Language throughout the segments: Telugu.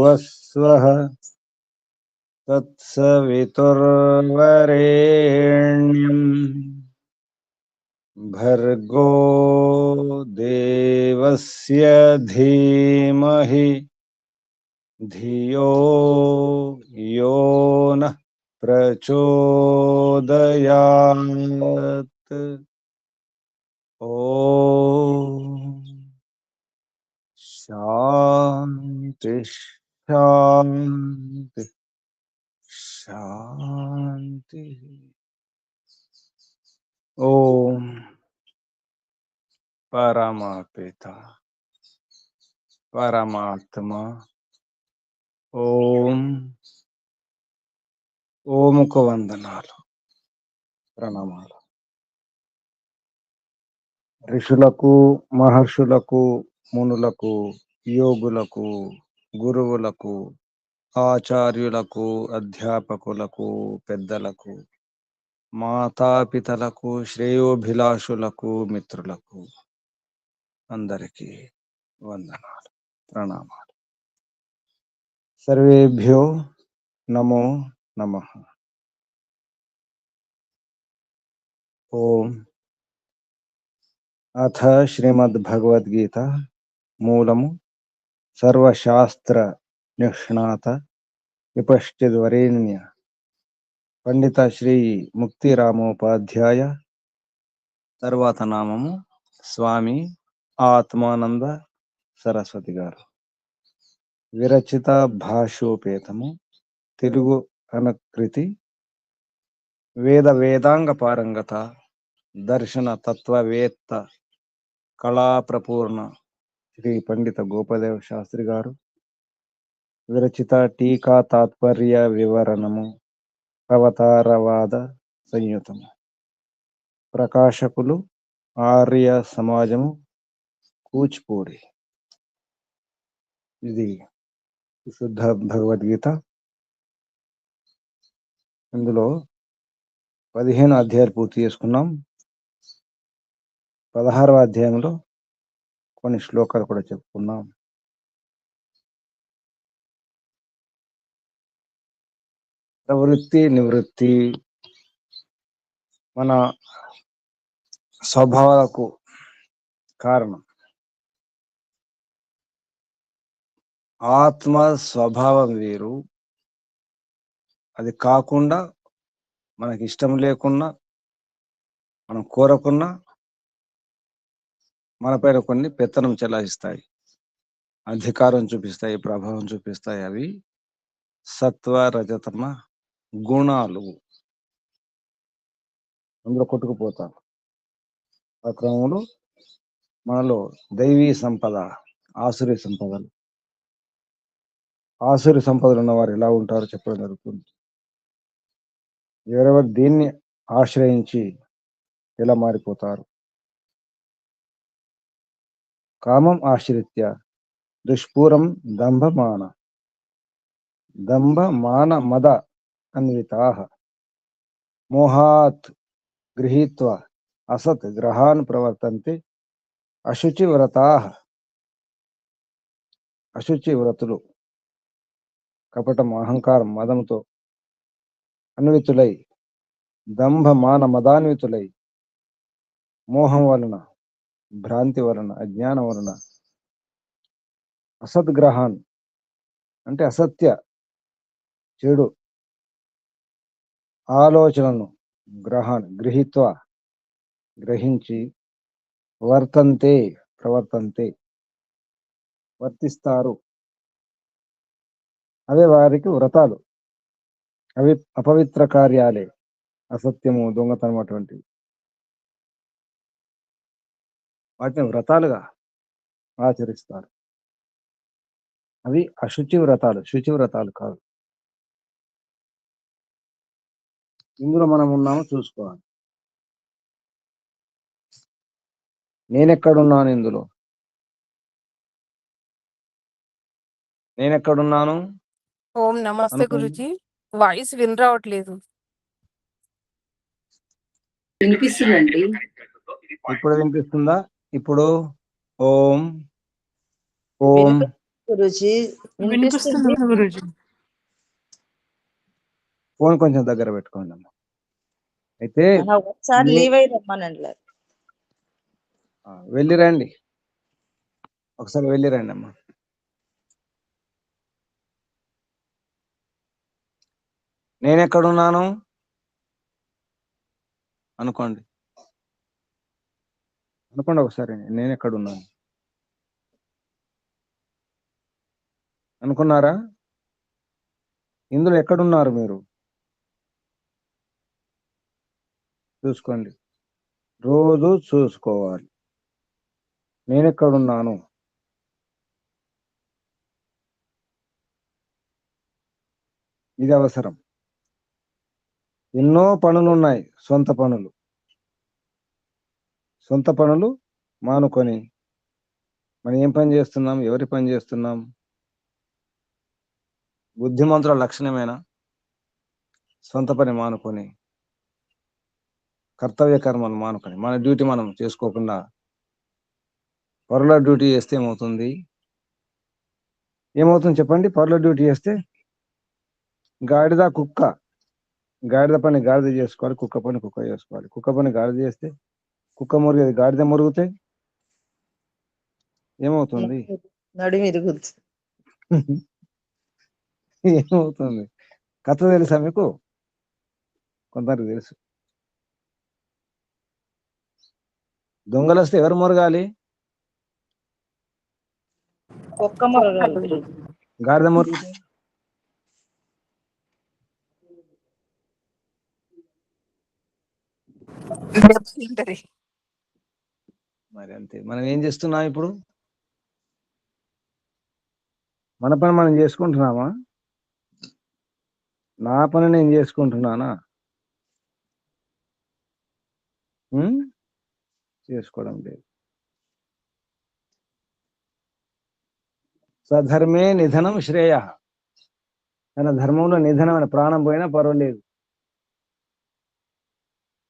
भूर्भुवस्वः तत्सवितुर्वरेण्यम् भर्गो देवस्य धीमहि धियो यो नः प्रचोदयात्। ओम शांति शांति शांति। ओम परमपिता परमात्मा ఓం ఓముకు వందనాలు, ప్రణామాలు. ఋషులకు, మహర్షులకు, మునులకు, యోగులకు, గురువులకు, ఆచార్యులకు, అధ్యాపకులకు, పెద్దలకు, మాతాపితలకు, శ్రేయోభిలాషులకు, మిత్రులకు అందరికీ వందనాలు, ప్రణామాలు. సర్వేభ్యో నమో నమః. ఓం అథ శ్రీమద్భగవద్గీత మూలము సర్వశాస్త్ర నిష్ణాత విపశ్చిద్వరేణ్య పండిత శ్రీ ముక్తిరామోపాధ్యాయ, తర్వాత నామము స్వామి ఆత్మానంద సరస్వతి గారు విరచిత భాష్యోపేతము తెలుగు అనకృతి వేద వేదాంగ పారంగత దర్శన తత్వవేత్త కళా ప్రపూర్ణ శ్రీ పండిత గోపదేవ శాస్త్రి గారు విరచిత టీకా తాత్పర్య వివరణము అవతారవాద సంయుతము. ప్రకాశకులు ఆర్య సమాజము, కూచిపూడి. ఇది శుద్ధ భగవద్గీత. ఇందులో 15 అధ్యాయాలు పూర్తి చేసుకున్నాం. 16వ అధ్యాయంలో కొన్ని శ్లోకాలు కూడా చెప్పుకున్నాం. ప్రవృత్తి నివృత్తి మన స్వభావాలకు కారణం. ఆత్మ స్వభావం వేరు. అది కాకుండా మనకి ఇష్టం లేకున్నా, మనం కోరకున్నా మనపైన కొన్ని పెత్తనం చెలాయిస్తాయి, అధికారం చూపిస్తాయి, ప్రభావం చూపిస్తాయి. అవి సత్వ రజతమ గుణాలు. అందులో కొట్టుకుపోతాం. ఆ క్రమంలో మనలో దైవీ సంపద, ఆసురీ సంపదలు. ఆసురీ సంపదలు ఉన్నవారు ఎలా ఉంటారో చెప్పడం జరుగుతుంది. ఎవరెవరు దీన్ని ఆశ్రయించి ఎలా మారిపోతారు. కామం ఆశ్రిత్య దుష్పూరం దంభమాన మద అన్వితాః మోహాత్ గృహీత్వా అసత్ గ్రహాన్ ప్రవర్తంతే అశుచివ్రతాః. అశుచి వ్రతులు కపటం, అహంకారం, మదంతో అన్వితులై, దంభ మాన మదాన్వితులై, మోహం వలన, భ్రాంతి వలన, అజ్ఞానం వలన అసద్గ్రహాన్ అంటే అసత్య చెడు ఆలోచనను గృహీత్వ గ్రహించి ప్రవర్తంతే వర్తిస్తారు. అవే వారికి వ్రతాలు. అవి అపవిత్ర కార్యాలే. అసత్యము, దొంగతనం అటువంటివి. వాటిని వ్రతాలుగా ఆచరిస్తారు. అవి అశుచి వ్రతాలు, శుచి వ్రతాలు కాదు. ఇందులో మనం ఉన్నామో చూసుకోవాలి. నేనెక్కడున్నాను ఇందులో? నేనెక్కడున్నాను? ఓం నమస్తే గురుజీ. వాయిస్ వినరావట్లేదు. వినిపిస్తుందండి. ఇప్పుడు వినిపిస్తుందా? ఇప్పుడు ఓం ఓం గురూజీ వినిపిస్తుంది. వినిపిస్తుంది గురుజీ. ఫోన్ కొంచెం దగ్గర పెట్టుకోండి అమ్మా. అయితే ఒకసారి మీ- లీవ్ అయి రమ్మనండి. వెళ్ళిరండి, ఒకసారి వెళ్ళిరండి అమ్మా. నేను ఎక్కడున్నాను అనుకోండి, అనుకోండి ఒకసారి, నేను ఎక్కడున్నాను అనుకున్నారా? ఇందులో ఎక్కడున్నారు మీరు చూసుకోండి, రోజు చూసుకోవాలి. నేను ఎక్కడున్నాను, ఇది అవసరం. ఎన్నో పనులు ఉన్నాయి, సొంత పనులు. సొంత పనులు మానుకొని మనం ఏం పని చేస్తున్నాం, ఎవరి పని చేస్తున్నాం? బుద్ధిమంతుల లక్షణమేనా సొంత పని మానుకొని, కర్తవ్య కర్మలు మానుకొని, మన డ్యూటీ మనం చేసుకోకుండా పరుల డ్యూటీ చేస్తే ఏమవుతుంది? ఏమవుతుంది చెప్పండి? పరుల డ్యూటీ చేస్తే గాడిద కుక్క, గాడిద పని గాడిద చేసుకోవాలి, కుక్క పని కుక్క చేసుకోవాలి. కుక్క పని గాడిద చేస్తే కుక్క మురిగేది, గాడిద మురిగితే ఏమవుతుంది? నడుము ఇరుగుద్ది. ఏమవుతుంది? కథ తెలుసా మీకు? కొందరికి తెలుసు. దొంగలు వస్తే ఎవరు మురగాలి? ఒక్క మొరగాలి. గాడిద మురిగితే మరి అంతే. మనం ఏం చేస్తున్నాం ఇప్పుడు? మన పని మనం చేసుకుంటున్నామా? నా పని నేను చేసుకుంటున్నానా? చేసుకోవడం లేదు. స్వధర్మే నిధనం శ్రేయ. తన ధర్మంలో నిధనమైన ప్రాణం పోయినా పర్వాలేదు.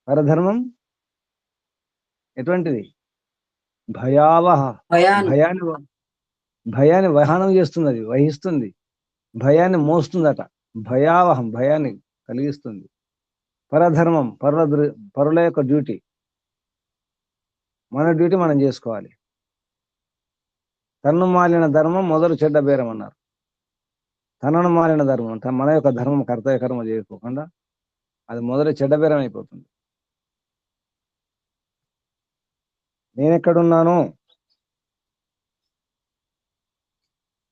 పరధర్మం ఎటువంటిది? భయావహ. భయాన్ని వహనం చేస్తుంది, అది వహిస్తుంది, భయాన్ని మోస్తుందట. భయావహం, భయాన్ని కలిగిస్తుంది. పరధర్మం, పరుల యొక్క డ్యూటీ. మన డ్యూటీ మనం చేసుకోవాలి. తన్ను మాలిన ధర్మం మొదలు చెడ్డ బేరం అన్నారు. తనను మాలిన ధర్మం, మన యొక్క ధర్మం కర్తవ్య కర్మ చేసుకోకుండా అది మొదలు చెడ్డ బేరం అయిపోతుంది. నేనెక్కడున్నాను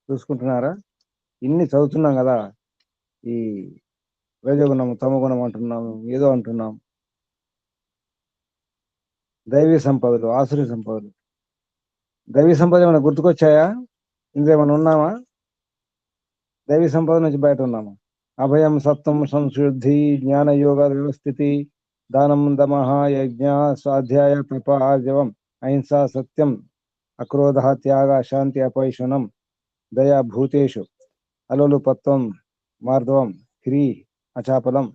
చూసుకుంటున్నారా? ఇన్ని చదువుతున్నాం కదా, ఈ రజోగుణం తమగుణం అంటున్నాం, ఏదో అంటున్నాం. దైవీ సంపదలు, ఆసురీ సంపదలు. దైవీ సంపద ఏమైనా గుర్తుకొచ్చాయా? ఇందులో ఏమైనా ఉన్నామా? దైవీ సంపద నుంచి బయట ఉన్నామా? అభయం, సత్వం, సంశుద్ధి, జ్ఞాన, యోగ, వ్యవస్థితి, దానం, దమః, యజ్ఞ, స్వాధ్యాయ, తప, ఆర్జవం, అహింస, సత్యం, అక్రోధ, త్యాగ, శాంతి, అపైశునం, దయా, భూతేషు, అలోలుపత్వం, మార్దవం, హ్రీ, అచాపలం,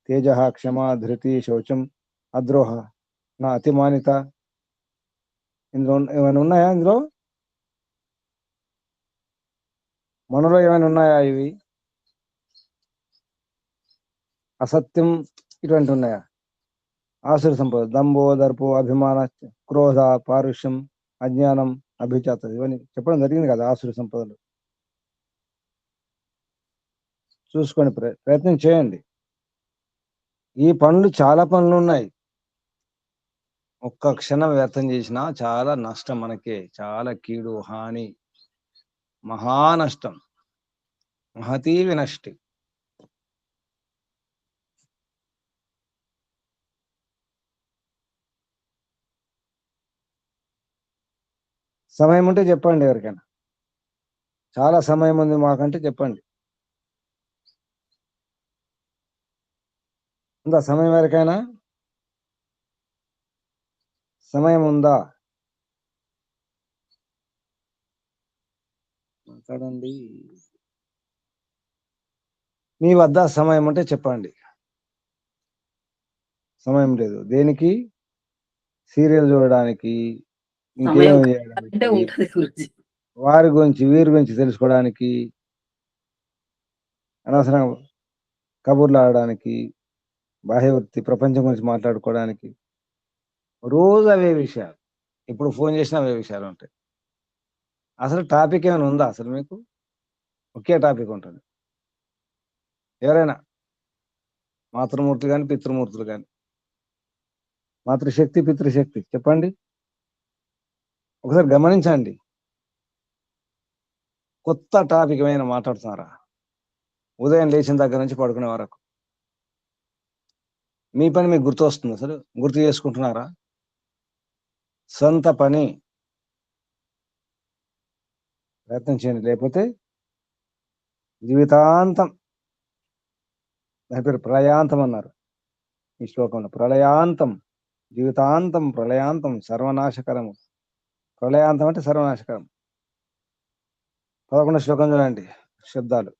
తేజ, క్షమ, ధృతి, శౌచం, అద్రోహ, నా అతిమానిత. ఇందులో ఏమైనా ఉన్నాయా? ఇందులో మనలో ఏమైనా ఉన్నాయా? ఇవి అసత్యం ఇటువంటి ఉన్నాయా? ఆసుర సంపద, దంభో, దర్పో, అభిమాన, క్రోధ, పారుష్యం, అజ్ఞానం, అభిచాత, ఇవన్నీ చెప్పడం జరిగింది కదా ఆసుర సంపదలు. చూసుకొని ప్రయత్నం చేయండి. ఈ పనులు, చాలా పనులు ఉన్నాయి. ఒక్క క్షణం వ్యర్థం చేసినా చాలా నష్టం, మనకే చాలా కీడు, హాని, మహా నష్టం, మహతీ వినష్టి. సమయం ఉంటే చెప్పండి ఎవరికైనా. చాలా సమయం ఉంది మాకంటే చెప్పండి. ఉందా సమయం? ఎవరికైనా సమయం ఉందా? మాట్లాడండి. మీ వద్ద సమయం ఉంటే చెప్పండి. సమయం లేదు దేనికి? సీరియల్ చూడడానికి, ఇంకేం చేయడానికి. వారి గురించి వీరి గురించి తెలుసుకోవడానికి, అనవసరంగా కబుర్లు ఆడడానికి, బాహ్యవృత్తి ప్రపంచం గురించి మాట్లాడుకోవడానికి రోజు అవే విషయాలు. ఇప్పుడు ఫోన్ చేసినా అవే విషయాలు ఉంటాయి. అసలు టాపిక్ ఏమైనా ఉందా అసలు మీకు? ఒకే టాపిక్ ఉంటుంది. ఎవరైనా మాతృమూర్తి కానీ పితృమూర్తులు కానీ, మాతృశక్తి పితృశక్తి చెప్పండి. ఒకసారి గమనించండి. కొత్త టాపిక్ ఏమైనా మాట్లాడుతున్నారా? ఉదయం లేచిన దగ్గర నుంచి పడుకునే వరకు మీ పని మీకు గుర్తు వస్తుంది? అసలు గుర్తు చేసుకుంటున్నారా? సొంత పని ప్రయత్నం చేయండి, లేకపోతే జీవితాంతం. దాని పేరు ప్రళయాంతం అన్నారు ఈ శ్లోకంలో. ప్రళయాంతం, జీవితాంతం, ప్రళయాంతం, సర్వనాశకరము. ప్రళయాంతం అంటే సర్వనాశకరం. 11 శ్లోకం చూడండి శబ్దాలు.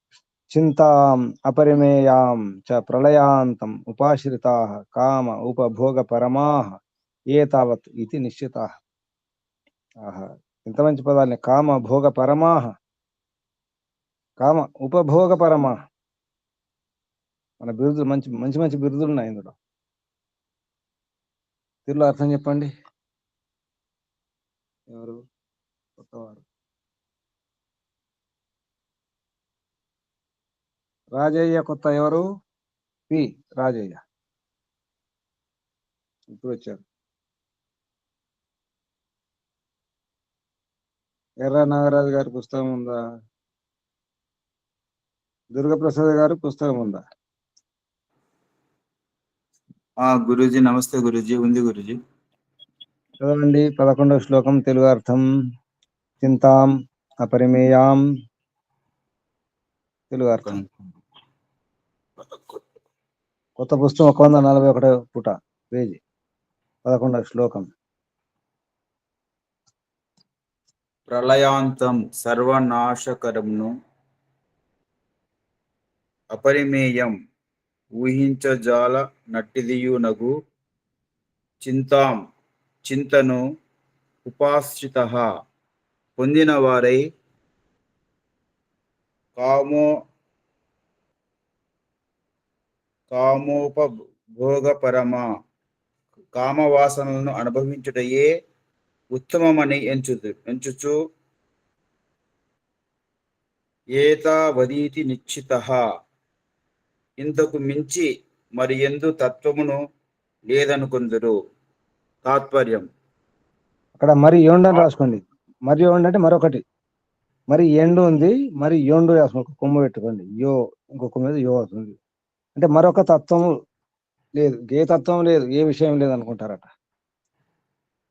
చింతాం అపరిమేయాం చ ప్రళయాంతం ఉపాశ్రితా కామ ఉపభోగ పరమాః ఏతావత్ ఇది నిశ్చితాః. ఆహా, ఎంత మంచి పదాలని! కామ భోగ పరమాః, కామ ఉపభోగ పరమాః. మన బిరుదులు మంచి మంచి మంచి బిరుదులు ఉన్నాయి ఇందులో. తెలుగులో అర్థం చెప్పండి. ఎవరు కొత్తవారు? రాజయ్య కొత్త. ఎవరు? పి రాజయ్య ఇప్పుడు వచ్చారు. ఎర్ర నాగరాజు గారి పుస్తకం ఉందా? దుర్గప్రసాద్ గారు పుస్తకం ఉందా? గురూజీ నమస్తే. గురూజీ ఉంది గురూజీ. చదవండి 11వ శ్లోకం తెలుగు అర్థం. చింతాం అపరిమేయాం తెలుగు అర్థం. కొత్త పుస్తకం 141 పుట పేజీ 11వ శ్లోకం. ప్రళయాంతం సర్వనాశకరమును అపరిమేయం ఊహించజాల నట్టిదియునగు చింతాం చింతను ఉపాశ్రితః పొందిన వారై కామోపభోగపరమ కామవాసనలను అనుభవించుటయే ఉత్తమమని ఎంచుచు ఏతావదీతి నిశ్చితః. ఇంతకు మించి మరి ఎందు తత్వమును లేదనుకొందురు. తాత్పర్యం: అక్కడ మరి ఎండు అని రాసుకోండి. మరి ఎండు అంటే మరొకటి. మరి ఎండు ఉంది, మరి ఎండు రాసుకోండి. కొమ్ము పెట్టుకోండి. యో ఇంకొక మీద యో అవుతుంది. అంటే మరొక తత్వము లేదు, ఏ తత్వం లేదు, ఏ విషయం లేదు అనుకుంటారట.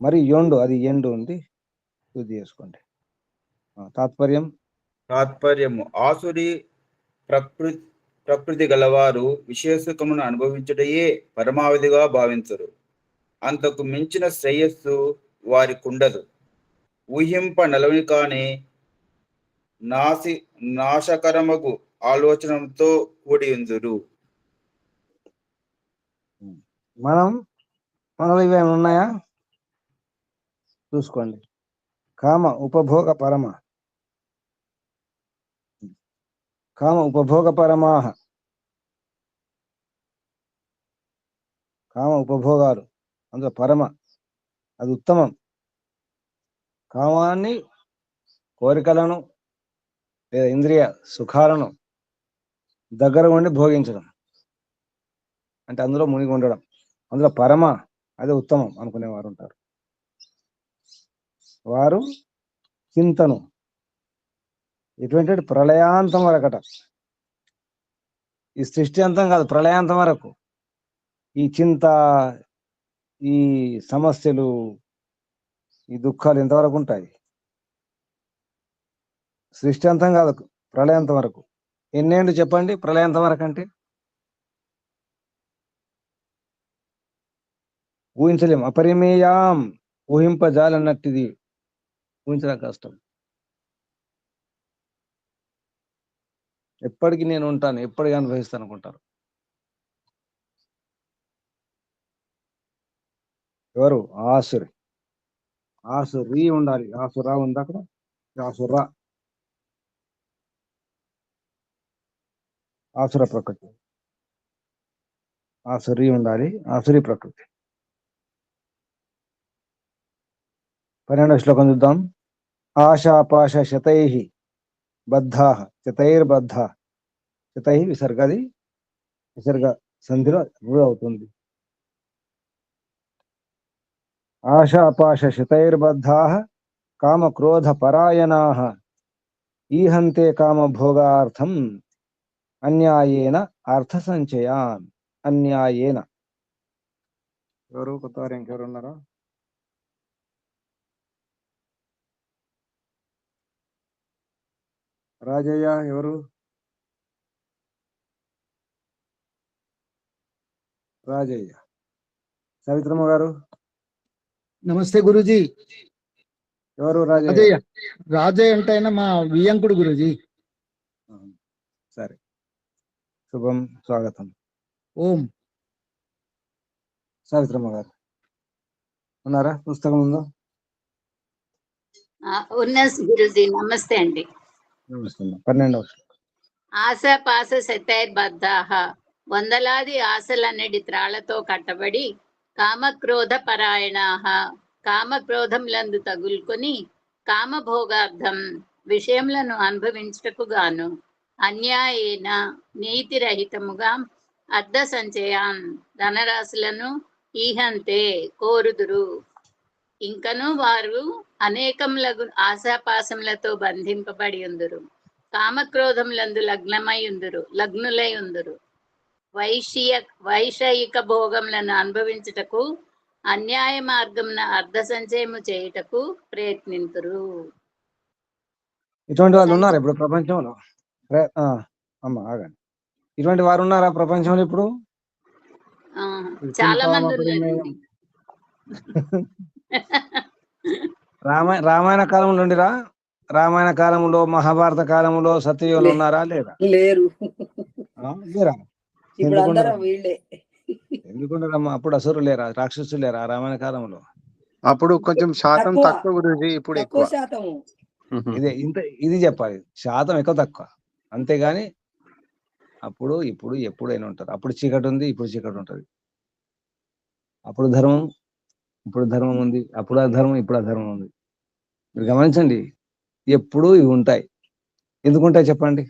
మరి ఎండు, అది ఎండు ఉంది, శుద్ధి చేసుకోండి. తాత్పర్యము: ఆసురి ప్రకృతి గలవారు విశేషకమును అనుభవించుటయే పరమావధిగా భావించరు. అంతకు మించిన శ్రేయస్సు వారికుండదు. ఊహింప నలవి కాని నాశకరమగు ఆలోచనతో కూడి ఉందురు. మనలో ఇవేమి ఉన్నాయా చూసుకోండి. కామ ఉపభోగ పరమ, కామ ఉపభోగ పరమాహ, కామ ఉపభోగాలు అందులో పరమ, అది ఉత్తమం. కామాన్ని, కోరికలను లేదా ఇంద్రియ సుఖాలను దగ్గర ఉండి భోగించడం అంటే అందులో మునిగి ఉండడం, అందులో పరమ, అదే ఉత్తమం అనుకునేవారు ఉంటారు. వారు చింతను ఎటువంటి ప్రళయాంతం వరకట. ఈ సృష్టి అంతం కాదు, ప్రళయాంతం వరకు ఈ చింత, ఈ సమస్యలు, ఈ దుఃఖాలు ఎంతవరకు ఉంటాయి? సృష్టి అంతం కాదు, ప్రళయాంతం వరకు. ఎన్నేండు చెప్పండి ప్రళయాంతం వరకు అంటే? ఊహించలేం. అపరిమేయాం, ఊహింపజాలన్నట్టుది, ఊహించడం కష్టం. ఎప్పటికీ నేను ఉంటాను, ఎప్పటికీ అనుభవిస్తాను అనుకుంటారు. ఎవరు? ఆసురి. ఆసురి ఉండాలి. ఆసురా ఉంది అక్కడ. ఆసుర ఆసుర ప్రకృతి, ఆసురి ఉండాలి, ఆసురి ప్రకృతి. 12వ శ్లోకం చూద్దాం. ఆశాపాశ శతై బద్ధా, శతైర్బద్ధ, శతై విసర్గది, విసర్గ సంధిలో రూ అవుతుంది. ఆశాపాశ శతైర్బద్ధా కామక్రోధ పరాయణా ఈహంతే కామభోగార్థం అన్యాయేన అర్థ సంచయాన్. అన్యాయేన. ఎవరు కొత్త వారు ఇంకెవరు ఉన్నారా? రాజయ్య ఎవరు? రాజయ్య. సవిత్రమ్మ గారు నమస్తే గురూజీ. ఎవరు? రాజయ్య. అజయ్య రాజయ్య అంటే ఆయన మా వియ్యంకుడు గురూజీ. సరే, శుభం, స్వాగతం. ఓం. సావిత్రమ్మ గారు ఉన్నారా? పుస్తకం ఉందో? ఉన్న గురుజీ నమస్తే అండి. నమస్కారం. 12వ శ్లోకం. ఆశాపాస శతైర్బద్ధాః వందలాది ఆశలన్నడి త్రాళ్లతో కట్టబడి కామక్రోధ పరాయణాః కామక్రోధములందు తగులుకొని కామభోగార్థం విషయములను అనుభవించుటకు గాను అన్యాయేన నీతిరహితముగా అర్ధ సంచయాన్ ధనరాశులను ఈహంతే కోరుదురు. ఇంకను వారు అనేకములగు ఆశాపాసములతో బంధింపబడి ఉందురు. కామక్రోధములందు లగ్నులై ఉందురు. వైషయిక భోగములను అనుభవించుటకు అన్యాయ మార్గమున అర్ధ సంచయము చేయుటకు ప్రయత్నింతురు. ఇటువంటి వాళ్ళు ఉన్నారు ఇప్పుడు ప్రపంచంలో? అమ్మ ఆగండి. ఇటువంటి వారు ఉన్నారా ప్రపంచంలో ఇప్పుడు? చాలా మంది ఉన్నారు. రామాయణ కాలంలో ఉండిరా? రామాయణ కాలంలో, మహాభారత కాలంలో సత్యయులు ఉన్నారా లేదా? లేరు. లేరా? ఇప్పుడు అందరం వీళ్ళే. ఎందుకుంటారమ్మా? అప్పుడు అసురు లేరా? రాక్షసులు లేరా రామాయణ కాలంలో? అప్పుడు కొంచెం శాతం తక్కువ గురూజీ, ఇప్పుడు ఎక్కువ శాతము. ఇది చెప్పాలి, శాతం ఎక్కువ తక్కువ, అంతేగాని అప్పుడు ఇప్పుడు ఎప్పుడైనా ఉంటారు. అప్పుడు చీకటి ఉంది, ఇప్పుడు చీకటి ఉంటది. అప్పుడు ధర్మం, ఇప్పుడు ధర్మం ఉంది. అప్పుడు అధర్మం, ఇప్పుడు అధర్మం ఉంది. మీరు గమనించండి, ఎప్పుడు ఇవి ఉంటాయి. ఎందుకుంటాయి చెప్పండి?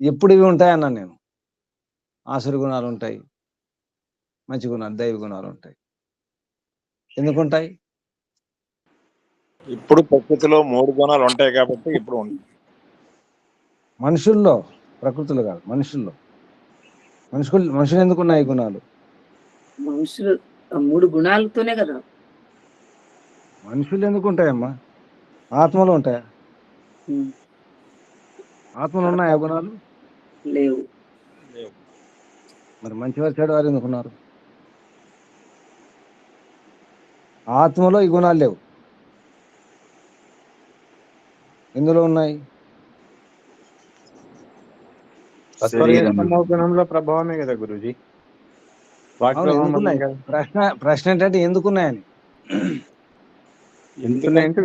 ఎప్పుడు ఇవి ఉంటాయి అన్నాను నేను. ఆసురి గుణాలు ఉంటాయి, మంచి గుణాలు, దైవ గుణాలు ఉంటాయి. ఎందుకుంటాయి? ఇప్పుడు ప్రకృతిలో 3 గుణాలు ఉంటాయి కాబట్టి ఇప్పుడు మనుషుల్లో, ప్రకృతిలో కాదు, మనుషుల్లో. మనుషులు ఎందుకున్నాయి ఈ గుణాలు? మనుషులు 3 గుణాలతోనే కదా. మనుషులు ఎందుకు ఉంటాయమ్మా? ఆత్మలో ఉంటాయా? ఆత్మలో ఉన్నాయా గుణాలు? లేవు. మరి మంచివారు చెడువారు ఎందుకున్నారు? ఆత్మలో ఈ గుణాలు లేవు. ఎందులో ఉన్నాయి? గుణంలో ప్రభావమే కదా గురూజీ. ప్రశ్న ఏంటంటే ఎందుకున్నాయని. ఎందుకున్నాయంటే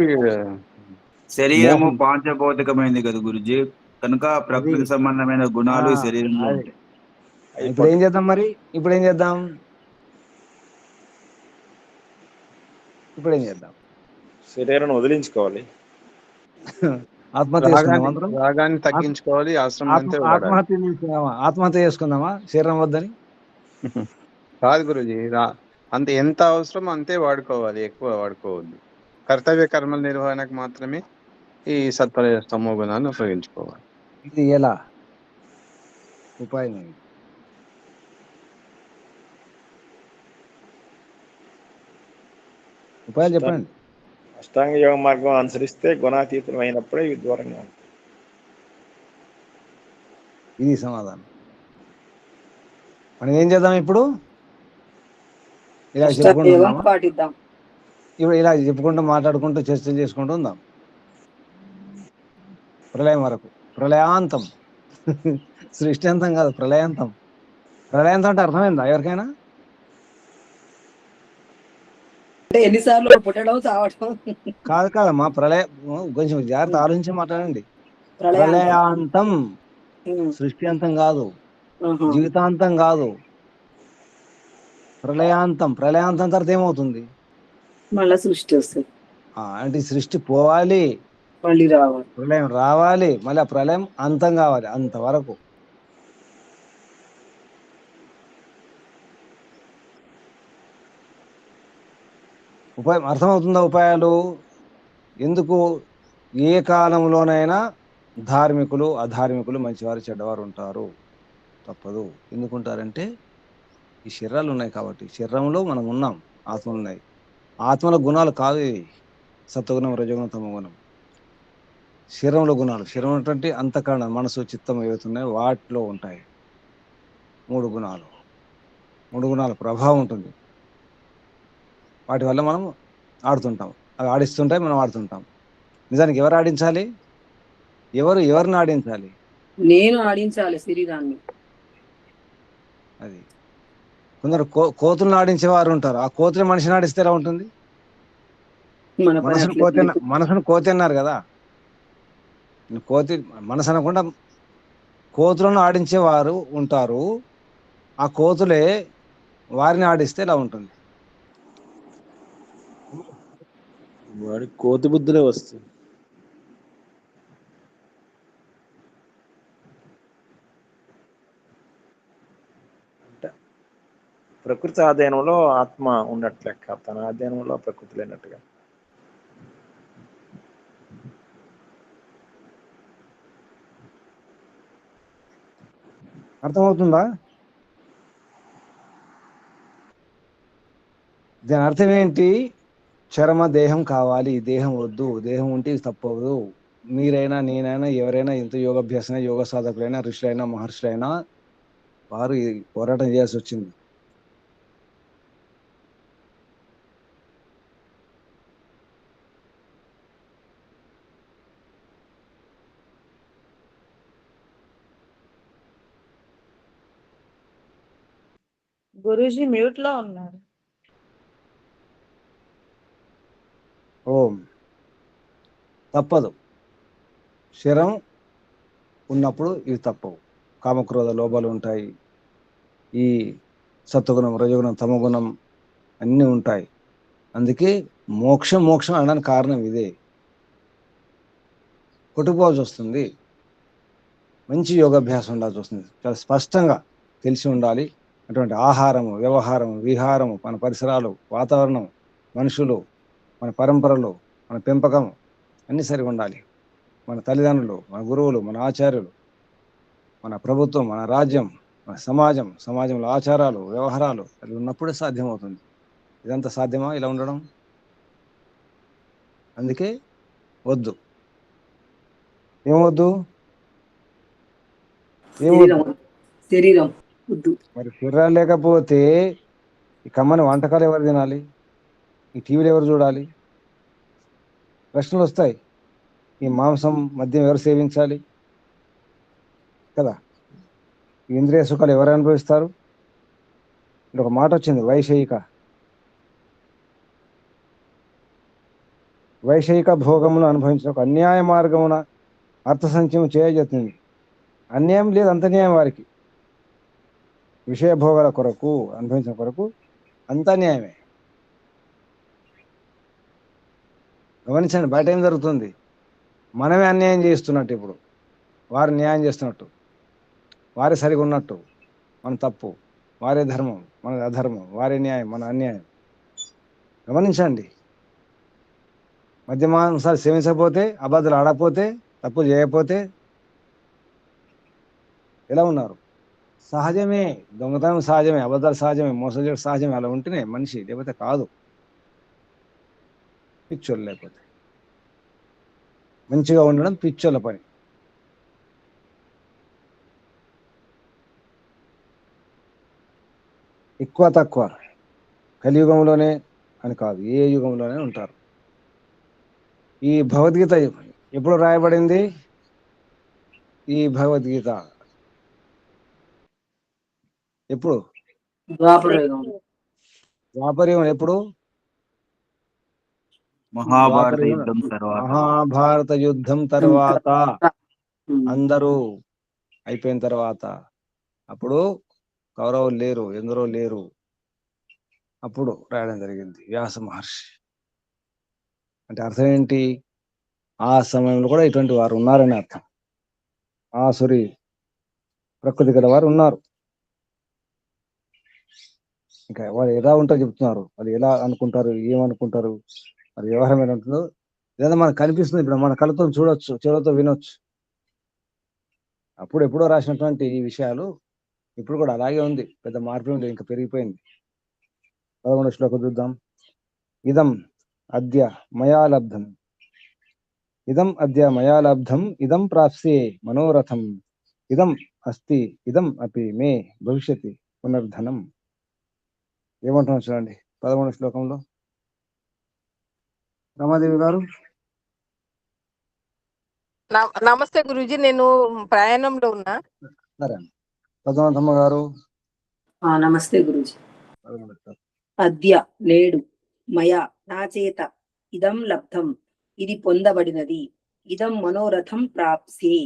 శరీరము పాంచభౌతికమైనది కదా గురుజీ, కనుక ప్రకృతి సంబంధమైన గుణాలు శరీరంలో ఉంటాయి. ఇప్పుడు ఏం చేద్దాం మరి? ఇప్పుడు ఏం చేద్దాం? శరీరాన్ని వదిలించుకోవాలి, రాగాన్ని తగ్గించుకోవాలి. ఆత్మహత్య చేసుకుందామా శరీరం వద్దని? కాదు గురూజీ, అంత ఎంత అవసరం అంతే వాడుకోవాలి, ఎక్కువ వాడుకోవద్దు. కర్తవ్య కర్మల నిర్వహణకు మాత్రమే ఈ సత్వరజస్తమో గుణాన్ని ఉపయోగించుకోవాలి. ఇది ఎలా ఉపాయం? ఉపాయాలు చెప్పండి. అష్టాంగ యోగ మార్గం అనుసరిస్తే గుణాతీతం అయినప్పుడే ఇవి దూరంగా ఉంటాయి. ఇది సమాధానం. మనం ఏం చేద్దాం ఇప్పుడు? ఇలా చెప్పుకుంటున్నాం, ఇప్పుడు ఇలా చెప్పుకుంటూ మాట్లాడుకుంటూ చర్చలు చేసుకుంటూ ఉందాం ప్రళయం వరకు. ప్రళయాంతం, సృష్టి అంతం కాదు, ప్రళయాంతం. ప్రళయాంతం అంటే అర్థమైందా ఎవరికైనా? అంటే ఎన్నిసార్లు పుట్టడం చావడం. కాదమ్మా, కొంచెం జాగ్రత్త ఆలోచించి మాట్లాడండి. ప్రళయాంతం. ప్రళయాంతం, ఉమ్. సృష్టి అంతం కాదు, ఆహా. జీవితాంతం కాదు, ప్రళయాంతం. ప్రళయాంతం తర్వాత ఏమవుతుంది? మళ్ళా సృష్టి వస్తుంది, అంటే ఈ సృష్టి పోవాలి, మళ్ళీ రావాలి. ప్రళయం రావాలి, మళ్ళీ ఆ ప్రళయం అంతం కావాలి, అంతవరకు. ఉపాయం అర్థమవుతుందా? ఉపాయాలు ఎందుకు? ఏ కాలంలోనైనా ధార్మికులు అధార్మికులు, మంచివారు చెడ్డవారు ఉంటారు, తప్పదు. ఎందుకుంటారంటే ఈ శరీరాలు ఉన్నాయి కాబట్టి. శరీరంలో మనం ఉన్నాం, ఆత్మలు ఉన్నాయి. ఆత్మల గుణాలు కాదు ఇవి, సత్వగుణం, రజోగుణం, తమగుణం. శరీరంలో గుణాలు, శరీరం అంటే అంతఃకరణ, మనసు, చిత్తం ఏవైతున్నాయో వాటిలో ఉంటాయి 3 గుణాలు. 3 గుణాల ప్రభావం ఉంటుంది. వాటి వల్ల మనం ఆడుతుంటాం, అవి ఆడిస్తుంటాయి, మనం ఆడుతుంటాం. నిజానికి ఎవరు ఆడించాలి? ఎవరిని ఆడించాలి? నేను ఆడించాలి శరీరాన్ని. అది కొందరు కోతులను ఆడించేవారు ఉంటారు. ఆ కోతులు మనిషిని ఆడిస్తే ఎలా ఉంటుంది? మన పని అట్లే. మనసును కోతి అన్నారు కదా, కోతి మనసు అనకుండా కోతులను ఆడించేవారు ఉంటారు. ఆ కోతులే వారిని ఆడిస్తే ఎలా ఉంటుంది? వాడి కోతి బుద్ధులే వస్తాయి. ప్రకృతి ఆధీనంలో ఆత్మ ఉన్నట్లు లెక్క, తన ఆధీనంలో ప్రకృతి లేనట్టుగా. అర్థమవుతుందా? దాని అర్థం ఏంటి? చరమ దేహం కావాలి, దేహం వద్దు, దేహం ఉంటే ఇది తప్పదు. మీరైనా, నేనైనా, ఎవరైనా, ఎంత యోగాభ్యాసన, యోగ సాధకులైనా, ఋషులైనా, మహర్షులైనా వారు ఈ పోరాటం చేయాల్సి వచ్చింది. గురూజీ మ్యూట్ లో ఉన్నారు. ఓం. తప్పదు, శరం ఉన్నప్పుడు ఇవి తప్పవు. కామక్రోధ లోపాలు ఉంటాయి, ఈ సత్వగుణం, రజోగుణం, తమగుణం అన్నీ ఉంటాయి. అందుకే మోక్షం అనడానికి కారణం ఇదే. కొట్టుకుపోవాల్సి వస్తుంది, మంచి యోగాభ్యాసం ఉండాల్సి వస్తుంది, చాలా స్పష్టంగా తెలిసి ఉండాలి. అటువంటి ఆహారము, వ్యవహారము, విహారము, మన పరిసరాలు, వాతావరణం, మనుషులు, మన పరంపరలు, మన పెంపకం అన్నీ సరిగా ఉండాలి. మన తల్లిదండ్రులు, మన గురువులు, మన ఆచార్యులు, మన ప్రభుత్వం, మన రాజ్యం, మన సమాజంలో ఆచారాలు, వ్యవహారాలు అవి ఉన్నప్పుడే సాధ్యమవుతుంది. ఇదంతా సాధ్యమా ఇలా ఉండడం? అందుకే వద్దు. ఏమొద్దు? శరీరం వద్దు. మరి శరీరాలు లేకపోతే ఈ కమ్మని వంటకాలు ఎవరు తినాలి? ఈ టీవీలు ఎవరు చూడాలి? ప్రశ్నలు వస్తాయి. ఈ మాంసం, మద్యం ఎవరు సేవించాలి కదా? ఈ ఇంద్రియ సుఖాలు ఎవరు అనుభవిస్తారు? ఒక మాట వచ్చింది, వైషయిక భోగమును అనుభవించిన ఒక అన్యాయ మార్గమున అర్థ సంచయం చేయజేస్తుంది. అన్యాయం లేదు, అంత న్యాయం వారికి. విషయ భోగాల కొరకు అనుభవించిన కొరకు అంత న్యాయమే. గమనించండి, బయట ఏం జరుగుతుంది? మనమే అన్యాయం చేస్తున్నట్టు, ఇప్పుడు వారు న్యాయం చేస్తున్నట్టు, వారే సరిగా ఉన్నట్టు మన తప్పు, వారే ధర్మం మన అధర్మం, వారే న్యాయం మన అన్యాయం. గమనించండి, మద్యమాంసాలు సేవించకపోతే, అబద్ధాలు ఆడకపోతే, తప్పులు చేయకపోతే ఎలా ఉన్నారు? సహజమే. దొంగతనం సహజమే, అబద్ధాలు సహజమే, మోసం చేయడం సహజమే. అలా ఉంటేనే మనిషి, లేకపోతే కాదు. పిచ్చోళ్ళు లేకపోతే. మంచిగా ఉండడం పిచ్చోళ్ళ పని. ఎక్కువ తక్కువ కలియుగంలోనే అని కాదు, ఏ యుగంలోనే ఉంటారు. ఈ భగవద్గీత ఎప్పుడు రాయబడింది? ఈ భగవద్గీత ఎప్పుడు? ద్వాపర యుగం. ద్వాపర యుగం ఎప్పుడు? మహాభారత ద్వాపర యుద్ధం తర్వాత మహాభారత యుద్ధం తర్వాత అందరూ అయిపోయిన తర్వాత అప్పుడు కౌరవులు లేరు, ఎందరో లేరు, అప్పుడు రాయడం జరిగింది వ్యాస మహర్షి. అంటే అర్థం ఏంటి? ఆ సమయంలో కూడా ఇటువంటి వారు ఉన్నారని అర్థం. ఆసురి ప్రకృతి గల వారు ఉన్నారు. ఇంకా వాళ్ళు ఎలా ఉంటారో చెప్తున్నారు. వాళ్ళు ఎలా అనుకుంటారు, ఏమనుకుంటారు, మరి వ్యవహారం ఎలా ఉంటుందో లేదా మనకు కనిపిస్తుంది. ఇప్పుడు మన కళ్ళతో చూడొచ్చు, చెవులతో వినొచ్చు. అప్పుడు ఎప్పుడో రాసినటువంటి ఈ విషయాలు ఇప్పుడు కూడా అలాగే ఉంది, పెద్ద మార్పు లేదు, ఇంకా పెరిగిపోయింది. 11వ శ్లోకం చూద్దాం. ఇదం అద్య మయా లబ్ధం, ఇదం అద్య మయా లబ్ధం, ఇదం ప్రాప్స్యే మనోరథం, ఇదం అస్తి ఇదం అపి మే భవిష్యతి పునర్ధనం. ఏమంటున్నాం చూడండి 11వ శ్లోకంలో. రమాదేవి గారు. నమస్తే గురూజీ, నేను ప్రయాణంలో ఉన్నా. సరే పద్మావతమ్మ గారు. నమస్తే గురూజీ. అద్య నేడు, మయా నా చేత, ఇదం లబ్ధం ఇది పొందబడినది, ఇదం మనోరథం ప్రాప్సే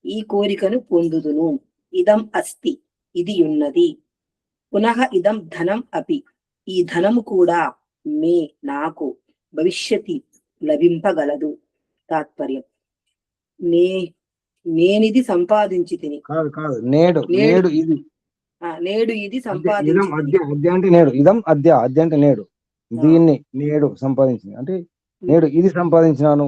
ఈ కోరికను పొందుదును, ఇదం అస్తి ఇది ఉన్నది, పునః ఇదం ధనం అపి ఈ ధనము కూడా, మే నాకు, భవిష్యతి లభింపగలదు. తాత్పర్యం నేనిది సంపాదించి తిని. కాదు నేడు, నేడు ఇది, నేడు ఇది ఇదం సంపాదించి అద్య, అద్య అంటే నేడు, ఇదం అద్య, అద్య అంటే నేడు, దీన్ని నేడు సంపాదించింది అంటే నేడు ఇది సంపాదించినాను,